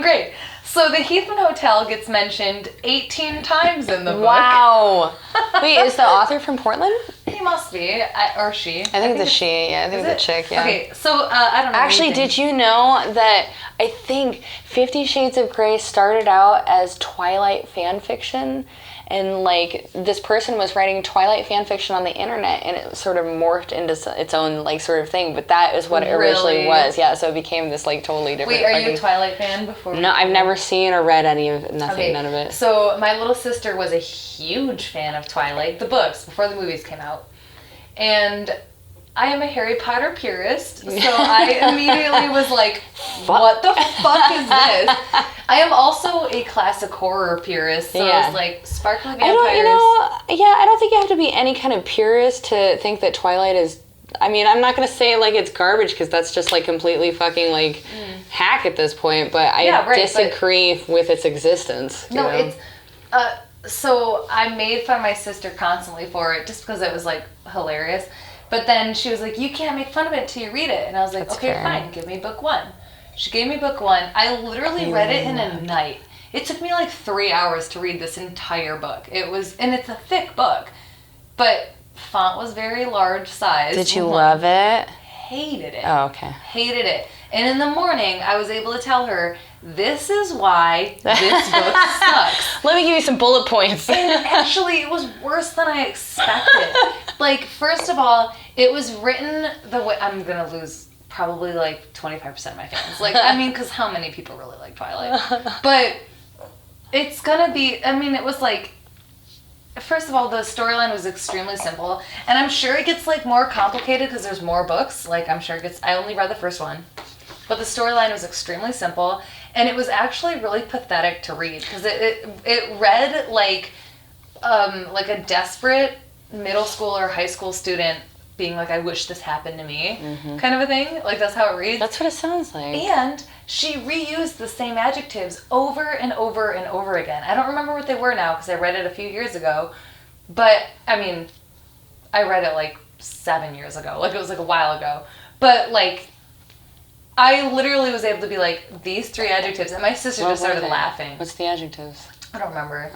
Great. So the Heathman Hotel gets mentioned 18 times in the book. Wow. Wait, is the author from Portland? He must be, or she. I think it's a she. Yeah, I think it's a chick. Yeah. Okay, so I don't know. Actually, did you know that I think 50 Shades of Grey started out as Twilight fan fiction? And, like, this person was writing Twilight fan fiction on the internet, and it sort of morphed into its own, like, sort of thing. But that is what it originally was. Yeah, so it became this, like, totally different. Wait, are you a Twilight fan before? No, I've never seen or read any of nothing, none of it. So my little sister was a huge fan of Twilight, the books, before the movies came out. And I am a Harry Potter purist, so I immediately was like, what the fuck is this? I am also a classic horror purist, so it's like sparkly vampires. I don't think you have to be any kind of purist to think that Twilight is, I mean, I'm not going to say like it's garbage because that's just like completely fucking like hack at this point, but I disagree with its existence. No, it's, so I made fun of my sister constantly for it just because it was like hilarious. But then she was like, you can't make fun of it until you read it. And I was like, okay, fine, give me book 1. She gave me book 1. I literally read it in a night. It took me like 3 hours to read this entire book. And it's a thick book, but font was very large size. Did you love it? Hated it. Oh, okay. Hated it. And in the morning, I was able to tell her, this is why this book sucks. Let me give you some bullet points. And actually, it was worse than I expected. Like, first of all, it was written the way... I'm going to lose probably, like, 25% of my fans. Like, I mean, because how many people really like Twilight? But it's going to be... I mean, it was, like... First of all, the storyline was extremely simple. And I'm sure it gets, like, more complicated because there's more books. Like, I'm sure it gets... I only read the first one. But the storyline was extremely simple. And it was actually really pathetic to read because it read like a desperate middle school or high school student being like, I wish this happened to me, kind of a thing. Like, that's how it reads. That's what it sounds like. And she reused the same adjectives over and over and over again. I don't remember what they were now because I read it a few years ago. But, I mean, I read it like 7 years ago. Like, it was like a while ago. But, like... I literally was able to be like, these 3 adjectives, and my sister just started laughing. What's the adjectives? I don't remember.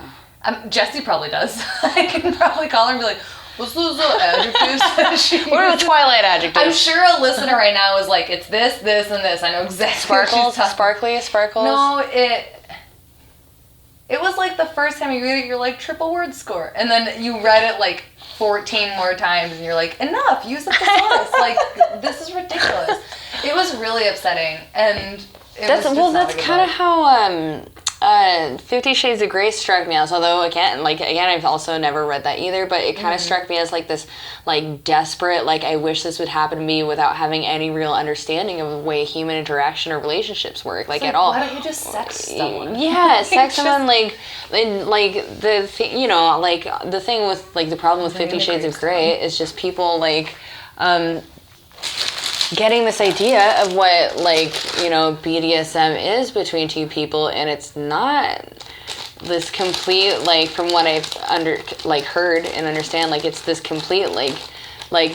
Jessie probably does. I can probably call her and be like, what's those adjectives? What are the Twilight adjectives? I'm sure a listener right now is like, it's this, this, and this. I know exactly what she's talking. Sparkles? No, it was like the first time you read it, you're like, triple word score. And then you read it like 14 more times, and you're like, enough, use the thesaurus. Like, this is ridiculous. It was really upsetting, and that's kind of how 50 Shades of Grey struck me as. Although again, I've also never read that either. But it kind of struck me as like this, like desperate, like I wish this would happen to me without having any real understanding of the way human interaction or relationships work, like at all. Why don't you just sex someone? Yeah, sex someone like the thing, you know, like the thing with like the problem with 50 Shades of Grey is just people like. Getting this idea of what, like, you know, BDSM is between 2 people, and it's not this complete, like, from what I've heard and understand, like, it's this complete, like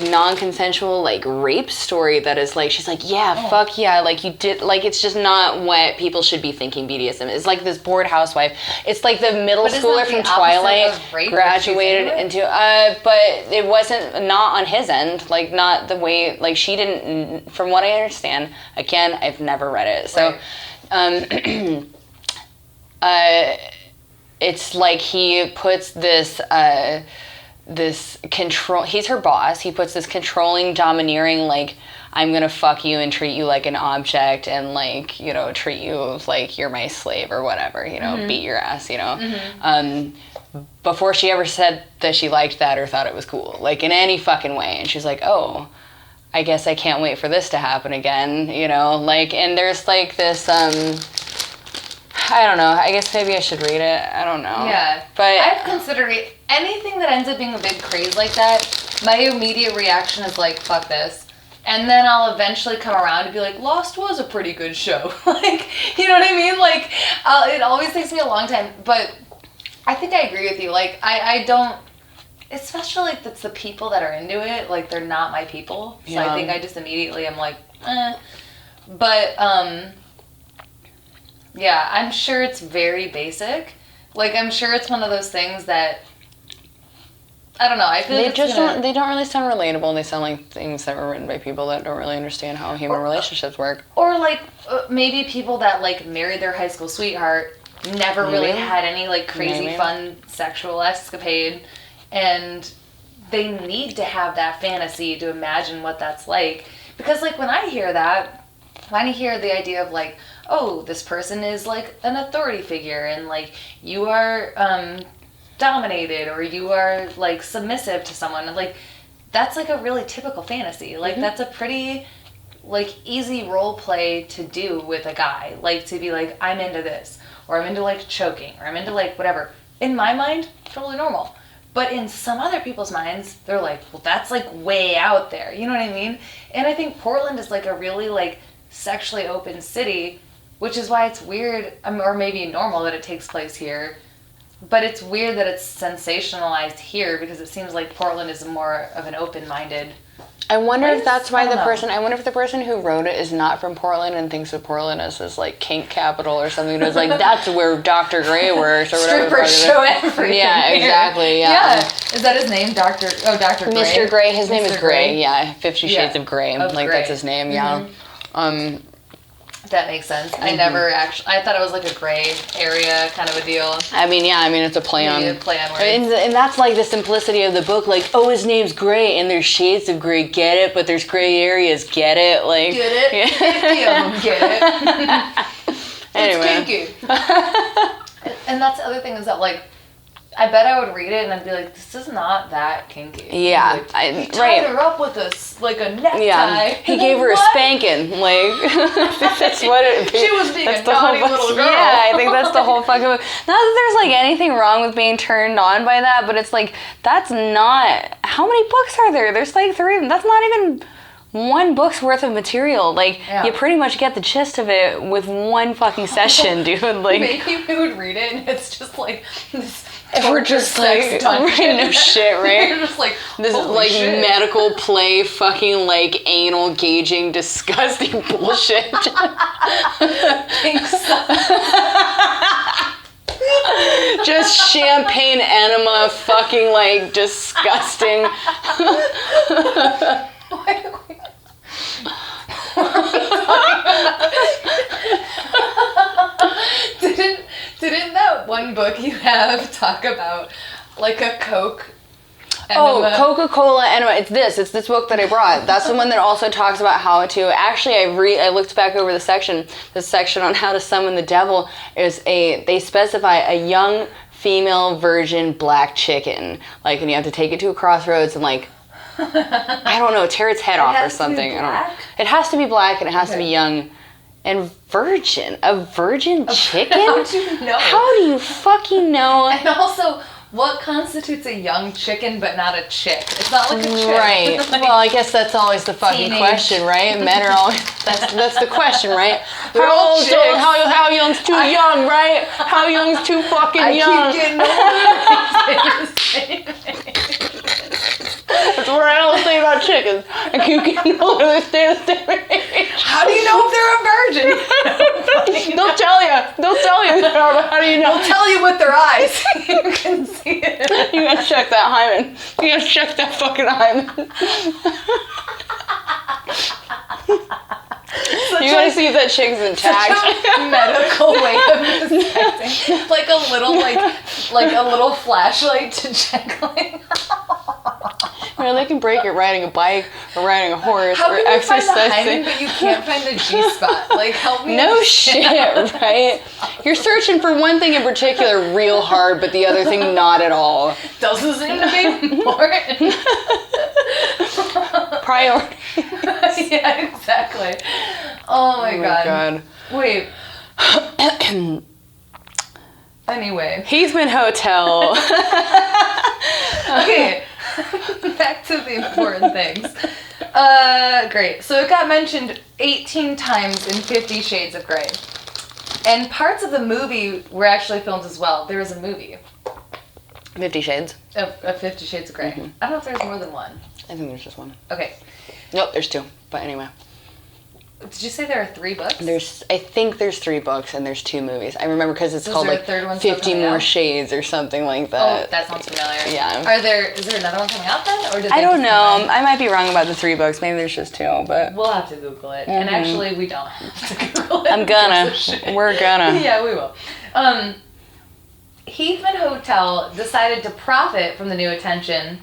non-consensual, like, rape story that is, like, she's like, fuck yeah, like, you did, like, it's just not what people should be thinking BDSM is. Like, this bored housewife. It's like the middle schooler from Twilight graduated into, but it wasn't, not on his end, like, not the way, like, she didn't, from what I understand, again, I've never read it, so, it's like he puts this control, he's her boss, he puts this controlling, domineering, like, I'm gonna fuck you and treat you like an object and, like, you know, treat you like you're my slave or whatever, you know, beat your ass, you know, before she ever said that she liked that or thought it was cool, like, in any fucking way. And she's like, oh, I guess I can't wait for this to happen again, you know, like, and there's, like, this, I don't know. I guess maybe I should read it. I don't know. Yeah. But I've considered anything that ends up being a big craze like that, my immediate reaction is like, fuck this. And then I'll eventually come around and be like, Lost was a pretty good show. Like, you know what I mean? Like, it always takes me a long time. But I think I agree with you. Like, I don't, especially like it's the people that are into it, like they're not my people. So I think I just immediately am like, eh. But, yeah, I'm sure it's very basic. Like, I'm sure it's one of those things that, I don't know, I feel like they don't really sound relatable. They sound like things that were written by people that don't really understand how human relationships work. Or, like, maybe people that, like, married their high school sweetheart, never really had any, like, crazy fun sexual escapade, and they need to have that fantasy to imagine what that's like. Because, like, when I hear that, when I hear the idea of, like, oh, this person is, like, an authority figure, and, like, you are, dominated, or you are, like, submissive to someone, like, that's, like, a really typical fantasy. Like, that's a pretty, like, easy role play to do with a guy. Like, to be like, I'm into this, or I'm into, like, choking, or I'm into, like, whatever. In my mind, totally normal. But in some other people's minds, they're like, well, that's, like, way out there. You know what I mean? And I think Portland is, like, a really, like, sexually open city, which is why it's weird, or maybe normal that it takes place here. But it's weird that it's sensationalized here, because it seems like Portland is more of an open-minded. I wonder if that's why I wonder if the person who wrote it is not from Portland and thinks of Portland as this, like, kink capital or something. It's like, that's where Dr. Gray works, or whatever. Strippers show everything. Yeah, here. exactly, yeah. Is that his name, Dr. Gray? Mr. Gray, his name is Gray, yeah. 50 Shades of Gray. Like, Gray. that's his name, yeah. That makes sense. I never actually, I thought it was like a gray area kind of a deal. I mean, yeah, it's a play on. Maybe a play on words. And that's like the simplicity of the book. Like, oh, his name's Gray, and there's shades of gray, get it? But there's gray areas, get it? Like, get it? Yeah. 50 of them, get it? Anyway. It's kinky. And that's the other thing is that, like, I bet I would read it and I'd be like, this is not that kinky. Yeah, like, he tied her up with like a necktie. Yeah, he gave her a spanking. Like, that's what it. She was being a naughty little girl. Yeah, I think that's the whole fucking. Not that there's like anything wrong with being turned on by that, but it's like that's not. How many books are there? There's like 3 of them. That's not even one book's worth of material. Like, you pretty much get the gist of it with one fucking session, dude. Like, maybe we would read it and it's just like this. We're just like, no shit, right? We're just like, this is like shit. Medical play, fucking like anal gauging, disgusting bullshit. Just champagne enema, fucking like disgusting. Didn't that one book you have talk about like a Coke enema? Oh, Coca-Cola enema. It's this book that I brought. That's the one that also talks about how to, actually I looked back over the section on how to summon the devil. They specify a young female virgin black chicken. Like, and you have to take it to a crossroads and like, I don't know, tear its head off or something. I don't know. It has to be black and it has to be young. And virgin. A virgin chicken? How do you know? How do you fucking know? And also, what constitutes a young chicken but not a chick? It's not like a chick. Right. Like, well, I guess that's always the fucking question, right? Men are always, that's the question, right? How young's too young, right? How young's too fucking young? I keep getting older. That's what I always say about chickens. I keep getting older, they stay the same age. How do you know if they're a virgin? They'll tell you. How do you know? They'll tell you with their eyes. You can see it. You gotta check that hymen. You gotta check that fucking hymen. You gotta see if that chick's intact. Such a medical way of detecting. Like a little flashlight to check like they can break it riding a bike or riding a horse or exercising. Find the hymen, but you can't find the G-spot. Like, help me. No shit, right? You're searching for one thing in particular real hard, but the other thing not at all. Doesn't seem to be important. Priority. Yeah, exactly. Oh my god. God. Wait. Anyway. Heathman Hotel. Okay. Back to the important things. Great. So it got mentioned 18 times in 50 Shades of Grey. And parts of the movie were actually filmed as well. There was a movie. 50 Shades? Of 50 Shades of Grey. Mm-hmm. I don't know if there's more than one. I think there's just one. Okay. Nope, there's 2. But anyway. Did you say there are 3 books? I think there's 3 books and there's 2 movies. I remember because it's called like 50 More Shades or something like that. Oh, that sounds familiar. Yeah. Is there another one coming out then? Or I don't know. I might be wrong about the 3 books. Maybe there's just 2, but... We'll have to Google it. Mm-hmm. And actually, we don't have to Google it. I'm gonna. We're gonna. Yeah, we will. Heathman Hotel decided to profit from the new attention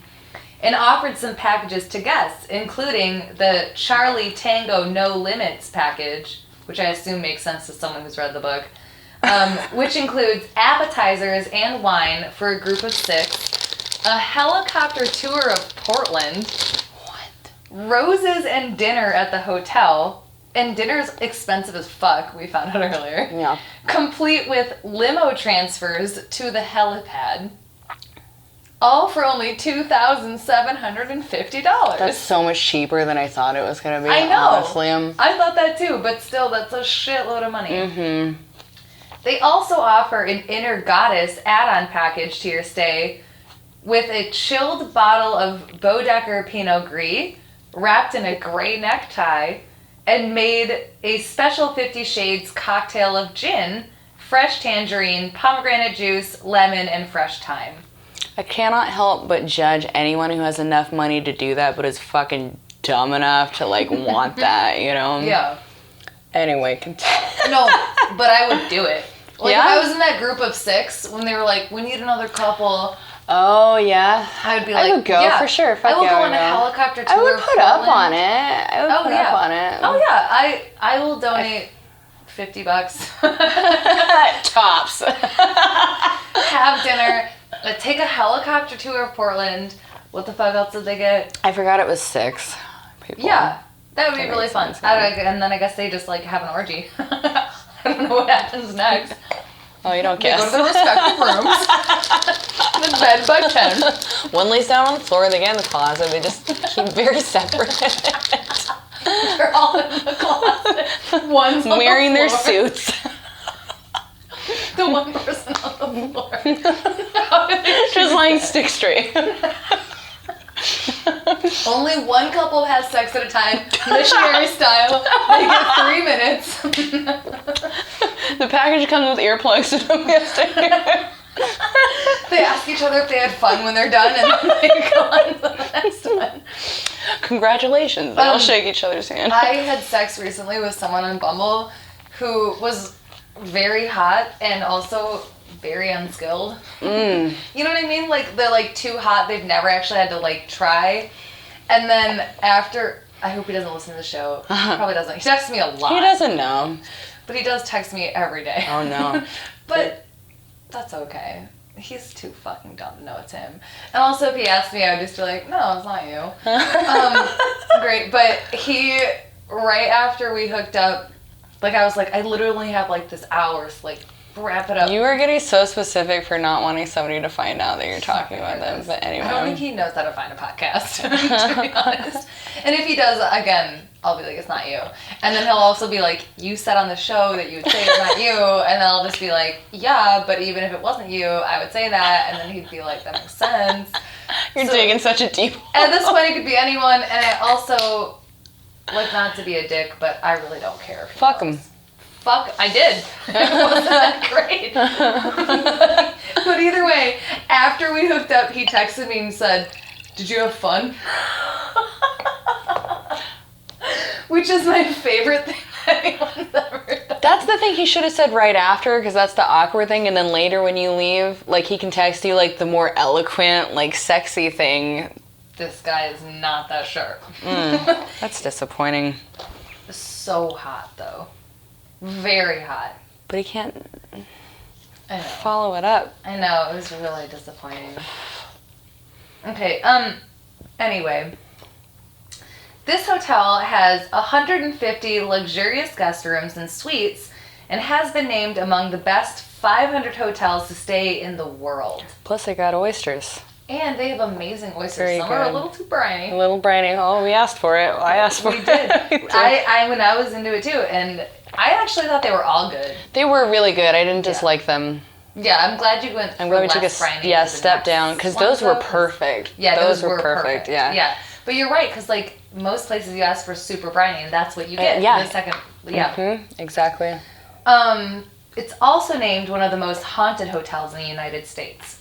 and offered some packages to guests, including the Charlie Tango No Limits package, which I assume makes sense to someone who's read the book, which includes appetizers and wine for a group of 6, a helicopter tour of Portland, roses and dinner at the hotel, and dinner's expensive as fuck, we found out earlier, yeah, complete with limo transfers to the helipad. All for only $2,750. That's so much cheaper than I thought it was going to be. I know. Honestly. I thought that too, but still, that's a shitload of money. Mm-hmm. They also offer an Inner Goddess add-on package to your stay with a chilled bottle of Bodecker Pinot Gris wrapped in a gray necktie and made a special 50 Shades cocktail of gin, fresh tangerine, pomegranate juice, lemon, and fresh thyme. I cannot help but judge anyone who has enough money to do that, but is fucking dumb enough to, like, want that, you know? Yeah. Anyway, continue. No, but I would do it. Like, yeah? if I was in that group of 6, when they were like, we need another couple. Oh, yeah. I would be like, I would go, yeah, for sure. Fuck I will yeah, go on a helicopter tour. I would put up on it. I would put up on it. Oh, yeah. I will donate $50. Tops. Have dinner. Take a helicopter tour of Portland. What the fuck else did they get? I forgot it was 6 people. Yeah, that would be really fun. And then I guess they just like have an orgy. I don't know what happens next. Oh, you don't guess. They go to their respective rooms. The bed by 10. One lays down on the floor, they get in the closet. They just keep very separate. They're all in the closet. One's wearing their floor. suits. The one person on the floor. Just lying stick straight. Only one couple has sex at a time, missionary style. They get 3 minutes. The package comes with earplugs, so nobody has to hear. They ask each other if they had fun when they're done, and then they go on to the next one. Congratulations. They'll shake each other's hand. I had sex recently with someone on Bumble who was very hot and also very unskilled. You know what I mean? Like, they're like too hot, they've never actually had to like try. And then after, I hope he doesn't listen to the show. He probably doesn't. He texts me a lot. He doesn't know. But he does text me every day. Oh no. But that's okay. He's too fucking dumb to know it's him. And also, if he asked me, I would just be like, no, it's not you. Great. But he, right after we hooked up, like, I was like, I literally have like this hour, so like, wrap it up. You were getting so specific for not wanting somebody to find out that you're talking about them. But anyway. I don't think he knows how to find a podcast, to be honest. And if he does, again, I'll be like, it's not you. And then he'll also be like, you said on the show that you would say it's not you. And then I'll just be like, yeah, but even if it wasn't you, I would say that. And then he'd be like, that makes sense. You're digging such a deep hole. At this point, it could be anyone. And I also, like, not to be a dick, but I really don't care. Fuck him. Fuck, I did. It wasn't that great. But either way, after we hooked up, he texted me and said, did you have fun? Which is my favorite thing anyone's ever done. That's the thing he should have said right after, because that's the awkward thing. And then later when you leave, like, he can text you, like, the more eloquent, like, sexy thing. This guy is not that sharp. That's disappointing. So hot, though. Very hot. But he can't I know. follow it up. I know, it was really disappointing. Okay, anyway. This hotel has 150 luxurious guest rooms and suites and has been named among the best 500 hotels to stay in the world. Plus they got oysters. And they have amazing oysters. Very Some good. are a little too briny. A little briny. Oh, we asked for it. I asked for it. We did. I when I was into it too, and I actually thought they were all good. They were really good. I didn't dislike them. Yeah, I'm glad you went. I'm glad we took a step down because those were perfect. Yeah, those were perfect. Yeah, but you're right because like most places you ask for super briny, and that's what you get. Yeah. The second. Yeah. Mm-hmm. Exactly. It's also named one of the most haunted hotels in the United States.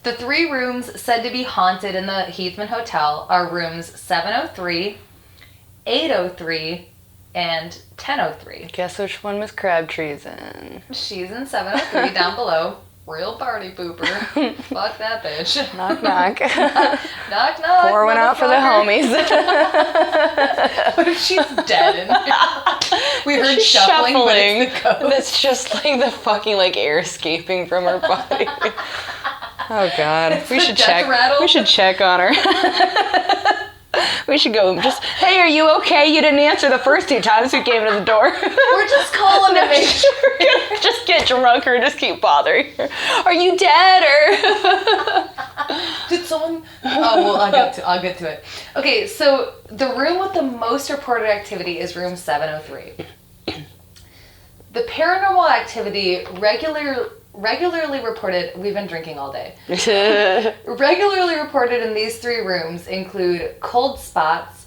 The 3 rooms said to be haunted in the Heathman Hotel are rooms 703, 803, and 1003. Guess which one Miss Crabtree's in? She's in 703 down below. Real party pooper. Fuck that bitch. Knock, knock. Knock, knock. Pour one out for the homies. What if she's dead in here? We heard shuffling, but it's the ghost. That's just like the fucking like air escaping from her body. Oh God. It's We the should death check. rattle. We should check on her. We should go just, hey, are you okay? You didn't answer the first 2 times we came to the door. We're just calling to make sure. We're gonna just get drunk or just keep bothering her. Are you dead or? Did someone? Oh well, I'll get to it. Okay, so the room with the most reported activity is room 703. The paranormal activity regularly reported. We've been drinking all day. Regularly reported in these 3 rooms include cold spots,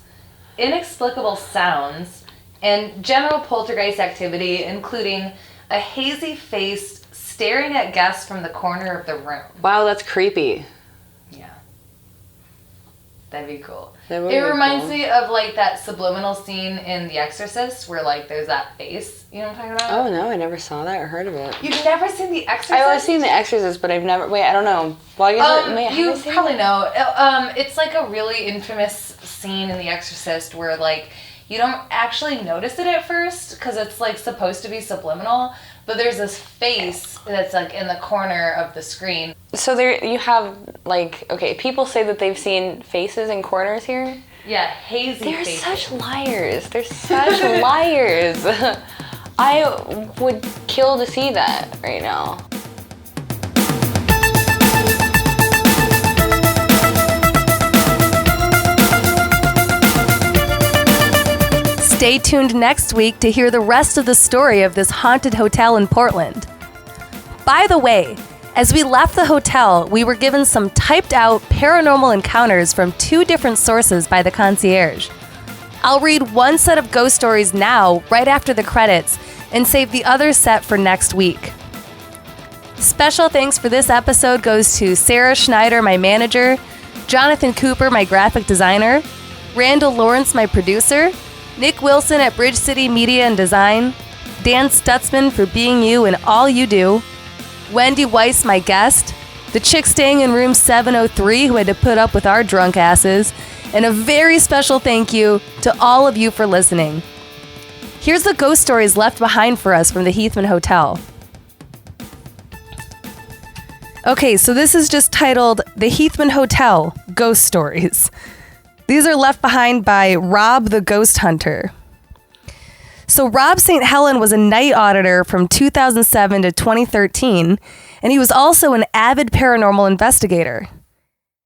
inexplicable sounds, and general poltergeist activity, including a hazy face staring at guests from the corner of the room. Wow, that's creepy. Yeah. That'd be cool. That would It be reminds cool. me of like that subliminal scene in The Exorcist where like there's that face. You know what I'm talking about? Oh no, I never saw that or heard of it. You've never seen The Exorcist? I've seen The Exorcist, but I've never. Wait, I don't know. Well, I guess You probably know. It's like a really infamous scene in The Exorcist where like you don't actually notice it at first because it's like supposed to be subliminal, but there's this face that's like in the corner of the screen. So there you have like, okay, people say that they've seen faces in corners here. Yeah, hazy They're faces. such liars. They're such liars. I would kill to see that right now. Stay tuned next week to hear the rest of the story of this haunted hotel in Portland. By the way, as we left the hotel, we were given some typed out paranormal encounters from 2 different sources by the concierge. I'll read one set of ghost stories now, right after the credits, and save the other set for next week. Special thanks for this episode goes to Sarah Schneider, my manager, Jonathan Cooper, my graphic designer, Randall Lawrence, my producer, Nick Wilson at Bridge City Media and Design, Dan Stutzman for being you and all you do, Wendy Weiss, my guest, the chick staying in room 703 who had to put up with our drunk asses, and a very special thank you to all of you for listening. Here's the ghost stories left behind for us from the Heathman Hotel. Okay, so this is just titled The Heathman Hotel Ghost Stories. These are left behind by Rob the Ghost Hunter. So Rob St. Helen was a night auditor from 2007 to 2013, and he was also an avid paranormal investigator.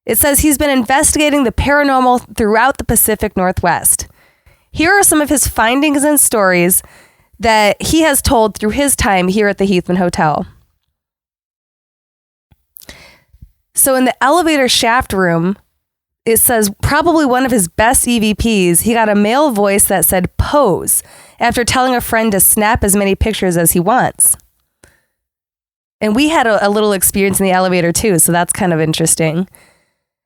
It says he's been investigating the paranormal throughout the Pacific Northwest. Here are some of his findings and stories that he has told through his time here at the Heathman Hotel. So in the elevator shaft room, it says probably one of his best EVPs, he got a male voice that said pose after telling a friend to snap as many pictures as he wants. And we had a little experience in the elevator too, so that's kind of interesting.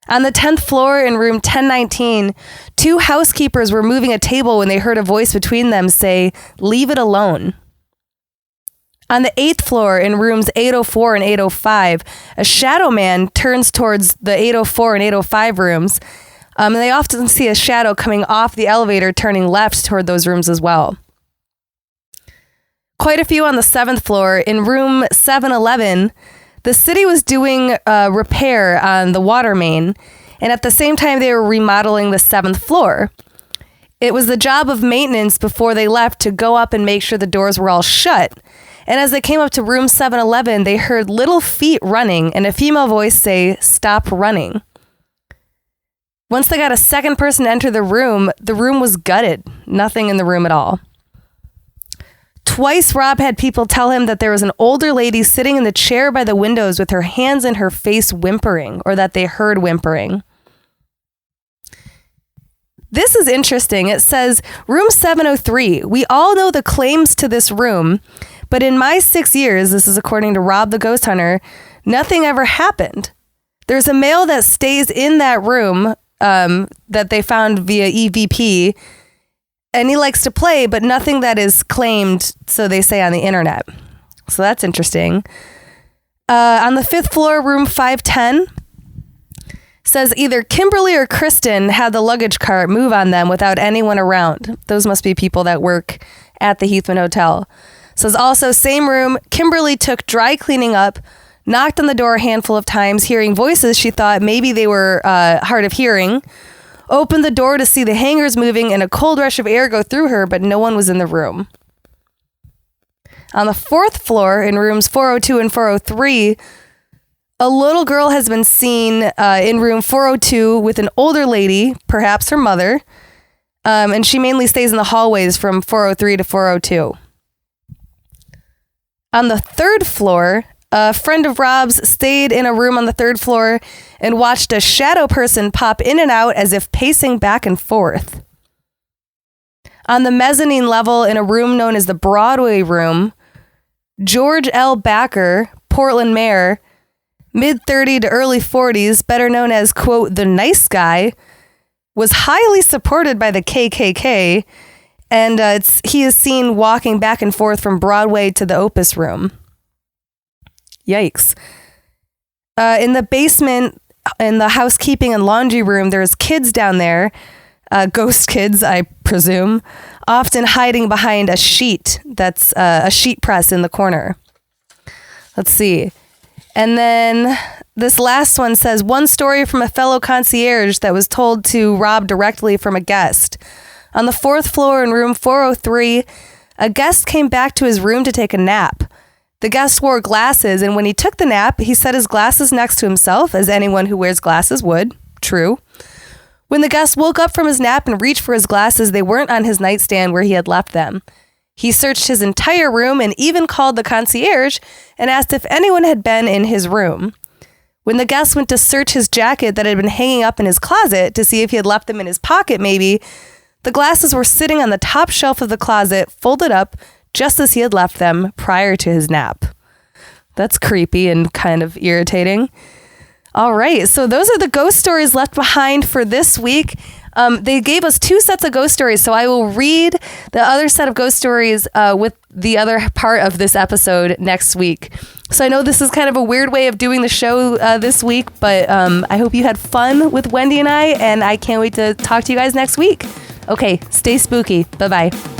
On the 10th floor in room 1019, 2 housekeepers were moving a table when they heard a voice between them say, "Leave it alone." On the 8th floor in rooms 804 and 805, a shadow man turns towards the 804 and 805 rooms, and they often see a shadow coming off the elevator turning left toward those rooms as well. Quite a few on the 7th floor. In room 711, the city was doing a repair on the water main, and at the same time they were remodeling the 7th floor. It was the job of maintenance before they left to go up and make sure the doors were all shut. And as they came up to room 711, they heard little feet running and a female voice say, "Stop running." Once they got a second person to enter the room was gutted. Nothing in the room at all. Twice, Rob had people tell him that there was an older lady sitting in the chair by the windows with her hands in her face whimpering, or that they heard whimpering. This is interesting. It says, room 703. We all know the claims to this room, but in my 6 years, this is according to Rob the Ghost Hunter, nothing ever happened. There's a male that stays in that room that they found via EVP, and he likes to play, but nothing that is claimed, so they say on the internet. So that's interesting. On the 5th floor, room 510, says either Kimberly or Kristen had the luggage cart move on them without anyone around. Those must be people that work at the Heathman Hotel. Says also, same room, Kimberly took dry cleaning up, knocked on the door a handful of times, hearing voices she thought maybe they were hard of hearing, opened the door to see the hangers moving and a cold rush of air go through her, but no one was in the room. On the 4th floor, in rooms 402 and 403, a little girl has been seen in room 402 with an older lady, perhaps her mother, and she mainly stays in the hallways from 403 to 402. On the 3rd floor, a friend of Rob's stayed in a room on the 3rd floor and watched a shadow person pop in and out as if pacing back and forth. On the mezzanine level in a room known as the Broadway Room, George L. Backer, Portland mayor, mid-30 to early 40s, better known as, quote, the nice guy, was highly supported by the KKK, and he is seen walking back and forth from Broadway to the Opus Room. Yikes. In the basement, in the housekeeping and laundry room, there's kids down there, ghost kids, I presume, often hiding behind a sheet that's a sheet press in the corner. Let's see. And then this last one says, one story from a fellow concierge that was told to Rob directly from a guest. On the 4th floor in room 403, a guest came back to his room to take a nap. The guest wore glasses, and when he took the nap, he set his glasses next to himself, as anyone who wears glasses would. True. When the guest woke up from his nap and reached for his glasses, they weren't on his nightstand where he had left them. He searched his entire room and even called the concierge and asked if anyone had been in his room. When the guest went to search his jacket that had been hanging up in his closet to see if he had left them in his pocket maybe, the glasses were sitting on the top shelf of the closet, folded up, just as he had left them prior to his nap. That's creepy and kind of irritating. All right, so those are the ghost stories left behind for this week. They gave us 2 sets of ghost stories, so I will read the other set of ghost stories with the other part of this episode next week. So I know this is kind of a weird way of doing the show this week, but I hope you had fun with Wendy and I can't wait to talk to you guys next week. Okay, stay spooky. Bye-bye.